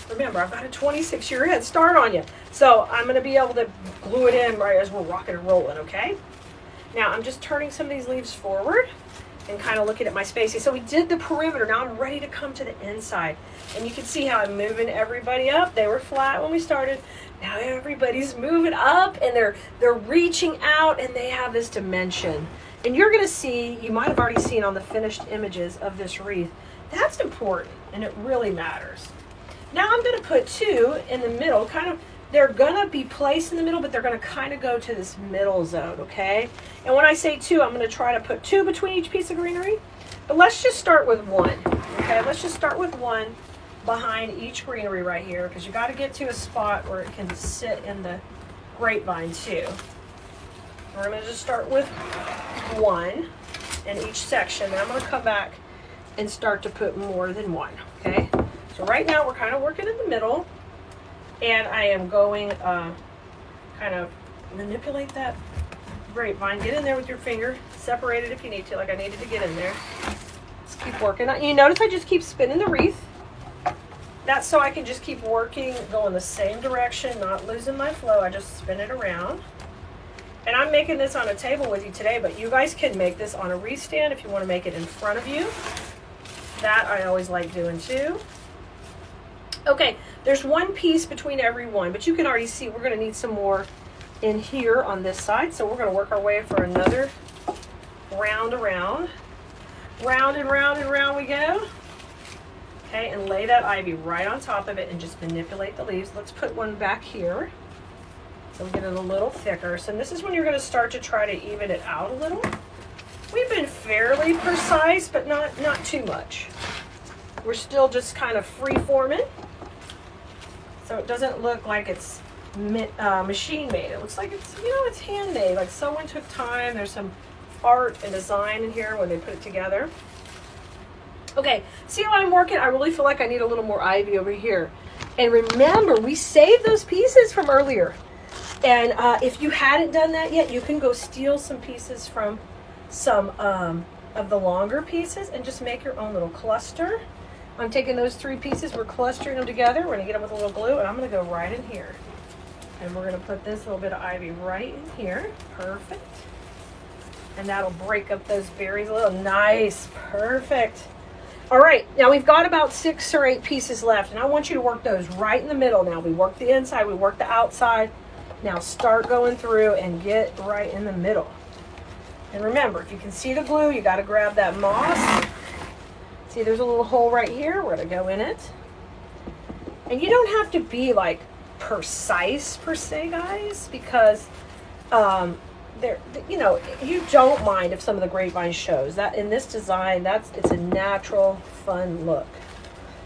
Remember, I've got a 26-year head start on you. So I'm going to be able to glue it in right as we're rocking and rolling, okay? Now I'm just turning some of these leaves forward and kind of looking at my spacing. So we did the perimeter. Now I'm ready to come to the inside. And you can see how I'm moving everybody up. They were flat when we started. Now everybody's moving up and they're reaching out and they have this dimension. And you're going to see, you might have already seen on the finished images of this wreath, that's important and it really matters. Now I'm going to put 2 in the middle, they're going to be placed in the middle, but they're going to kind of go to this middle zone, okay? And when I say 2, I'm going to try to put 2 between each piece of greenery. But let's just start with 1, okay? Let's just start with 1 behind each greenery right here, because you got to get to a spot where it can sit in the grapevine too. We're going to just start with 1 in each section. Then I'm going to come back and start to put more than 1, okay? So right now we're kind of working in the middle. And I am going kind of manipulate that grapevine. Get in there with your finger. Separate it if you need to, like I needed to get in there. Just keep working. You notice I just keep spinning the wreath. That's so I can just keep working, going the same direction, not losing my flow. I just spin it around. And I'm making this on a table with you today, but you guys can make this on a wreath stand if you want to make it in front of you. That I always like doing too. Okay, there's 1 piece between every one, but you can already see we're going to need some more in here on this side. So we're going to work our way for another round around. Round and round and round we go. Okay, and lay that ivy right on top of it and just manipulate the leaves. Let's put 1 back here. So we get it a little thicker. So this is when you're going to start to try to even it out a little. We've been fairly precise, but not too much. We're still just kind of free forming. So it doesn't look like it's machine made. It looks like it's handmade. Like someone took time. There's some art and design in here when they put it together. Okay, see how I'm working? I really feel like I need a little more ivy over here. And remember, we saved those pieces from earlier. And if you hadn't done that yet, you can go steal some pieces from some of the longer pieces and just make your own little cluster. I'm taking those 3 pieces, we're clustering them together. We're going to get them with a little glue, and I'm going to go right in here. And we're going to put this little bit of ivy right in here. Perfect. And that'll break up those berries a little. Nice. Perfect. All right. Now we've got about 6 or 8 pieces left, and I want you to work those right in the middle. Now we work the inside, we work the outside. Now start going through and get right in the middle. And remember, if you can see the glue, you got to grab that moss. See, there's a little hole right here. We're going to go in it. And you don't have to be like precise per se, guys, because you don't mind if some of the grapevine shows. That in this design, it's a natural, fun look.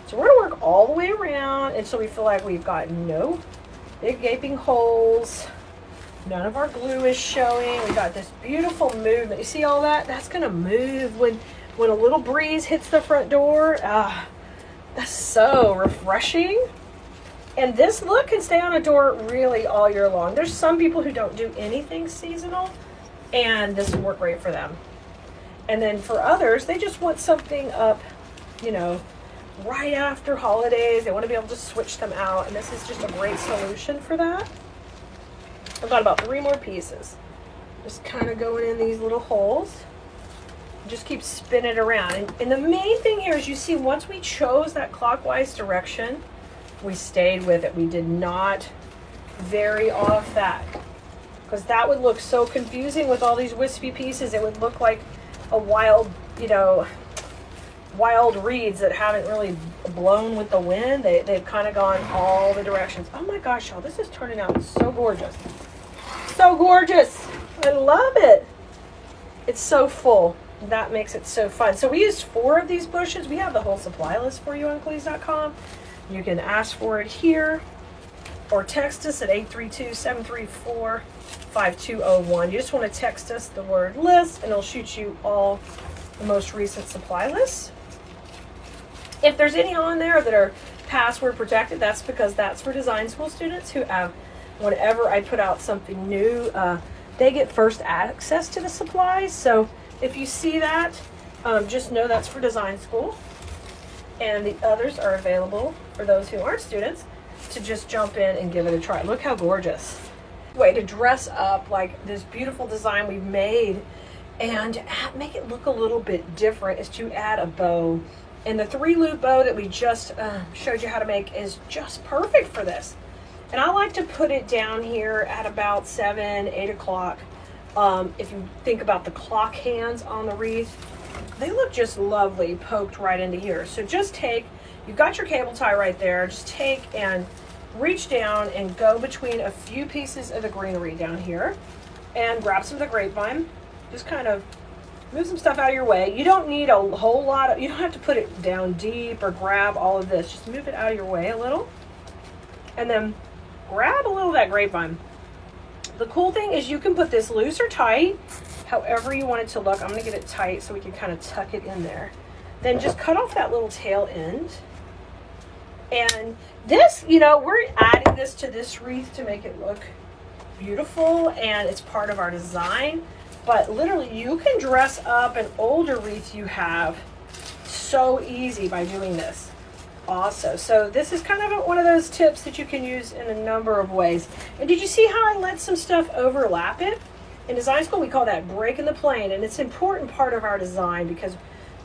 So we're going to work all the way around until we feel like we've got no big gaping holes. None of our glue is showing. We got this beautiful movement. You see all that? That's going to move when a little breeze hits the front door. That's so refreshing. And this look can stay on a door really all year long. There's some people who don't do anything seasonal, and this will work great for them. And then for others, they just want something up, you know, right after holidays. They want to be able to switch them out, and this is just a great solution for that. I've got about 3 more pieces. Just kind of going in these little holes. Just keep spinning it around. And the main thing here is, you see, once we chose that clockwise direction, we stayed with it. We did not vary off that, because that would look so confusing with all these wispy pieces. It would look like a wild, you know, wild reeds that haven't really blown with the wind. They've kind of gone all the directions. Oh my gosh, y'all, this is turning out so gorgeous. So gorgeous. I love it. It's so full. That makes it so fun. So we used 4 of these bushes. We have the whole supply list for you on Cleese.com. You can ask for it here or text us at 832-734-5201. You just want to text us the word list, and it'll shoot you all the most recent supply lists. If there's any on there that are password protected, that's because that's for design school students who have, whenever I put out something new, they get first access to the supplies. So if you see that, just know that's for design school. And the others are available for those who aren't students to just jump in and give it a try. Look how gorgeous. Way to dress up like this beautiful design we've made and make it look a little bit different is to add a bow. And the 3-loop bow that we just showed you how to make is just perfect for this. And I like to put it down here at about 7, 8 o'clock. If you think about the clock hands on the wreath, they look just lovely poked right into here. So just take, you've got your cable tie right there, just take and reach down and go between a few pieces of the greenery down here and grab some of the grapevine. Just kind of move some stuff out of your way. You don't need a whole lot of, you don't have to put it down deep or grab all of this. Just move it out of your way a little. And then grab a little of that grapevine. The cool thing is you can put this loose or tight, however you want it to look. I'm going to get it tight so we can kind of tuck it in there. Then just cut off that little tail end. And this, you know, we're adding this to this wreath to make it look beautiful, and it's part of our design. But literally, you can dress up an older wreath you have so easy by doing this also. So this is kind of one of those tips that you can use in a number of ways. And did you see how I let some stuff overlap it? In design school, we call that breaking the plane, and it's an important part of our design because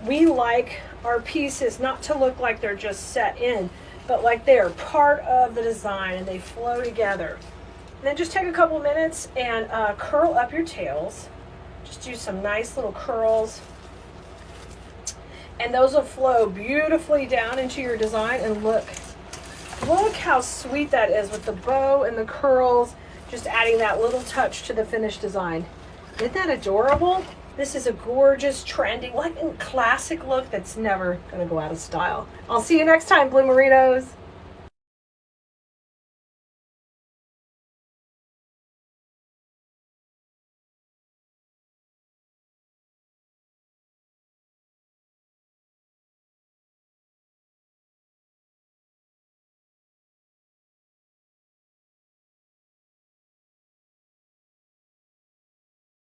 we like our pieces not to look like they're just set in, but like they're part of the design and they flow together. And then just take a couple minutes and curl up your tails. Just do some nice little curls. And those will flow beautifully down into your design. And look how sweet that is with the bow and the curls, just adding that little touch to the finished design. Isn't that adorable? This is a gorgeous, trending, like classic look that's never gonna go out of style. I'll see you next time, Blue Merinos.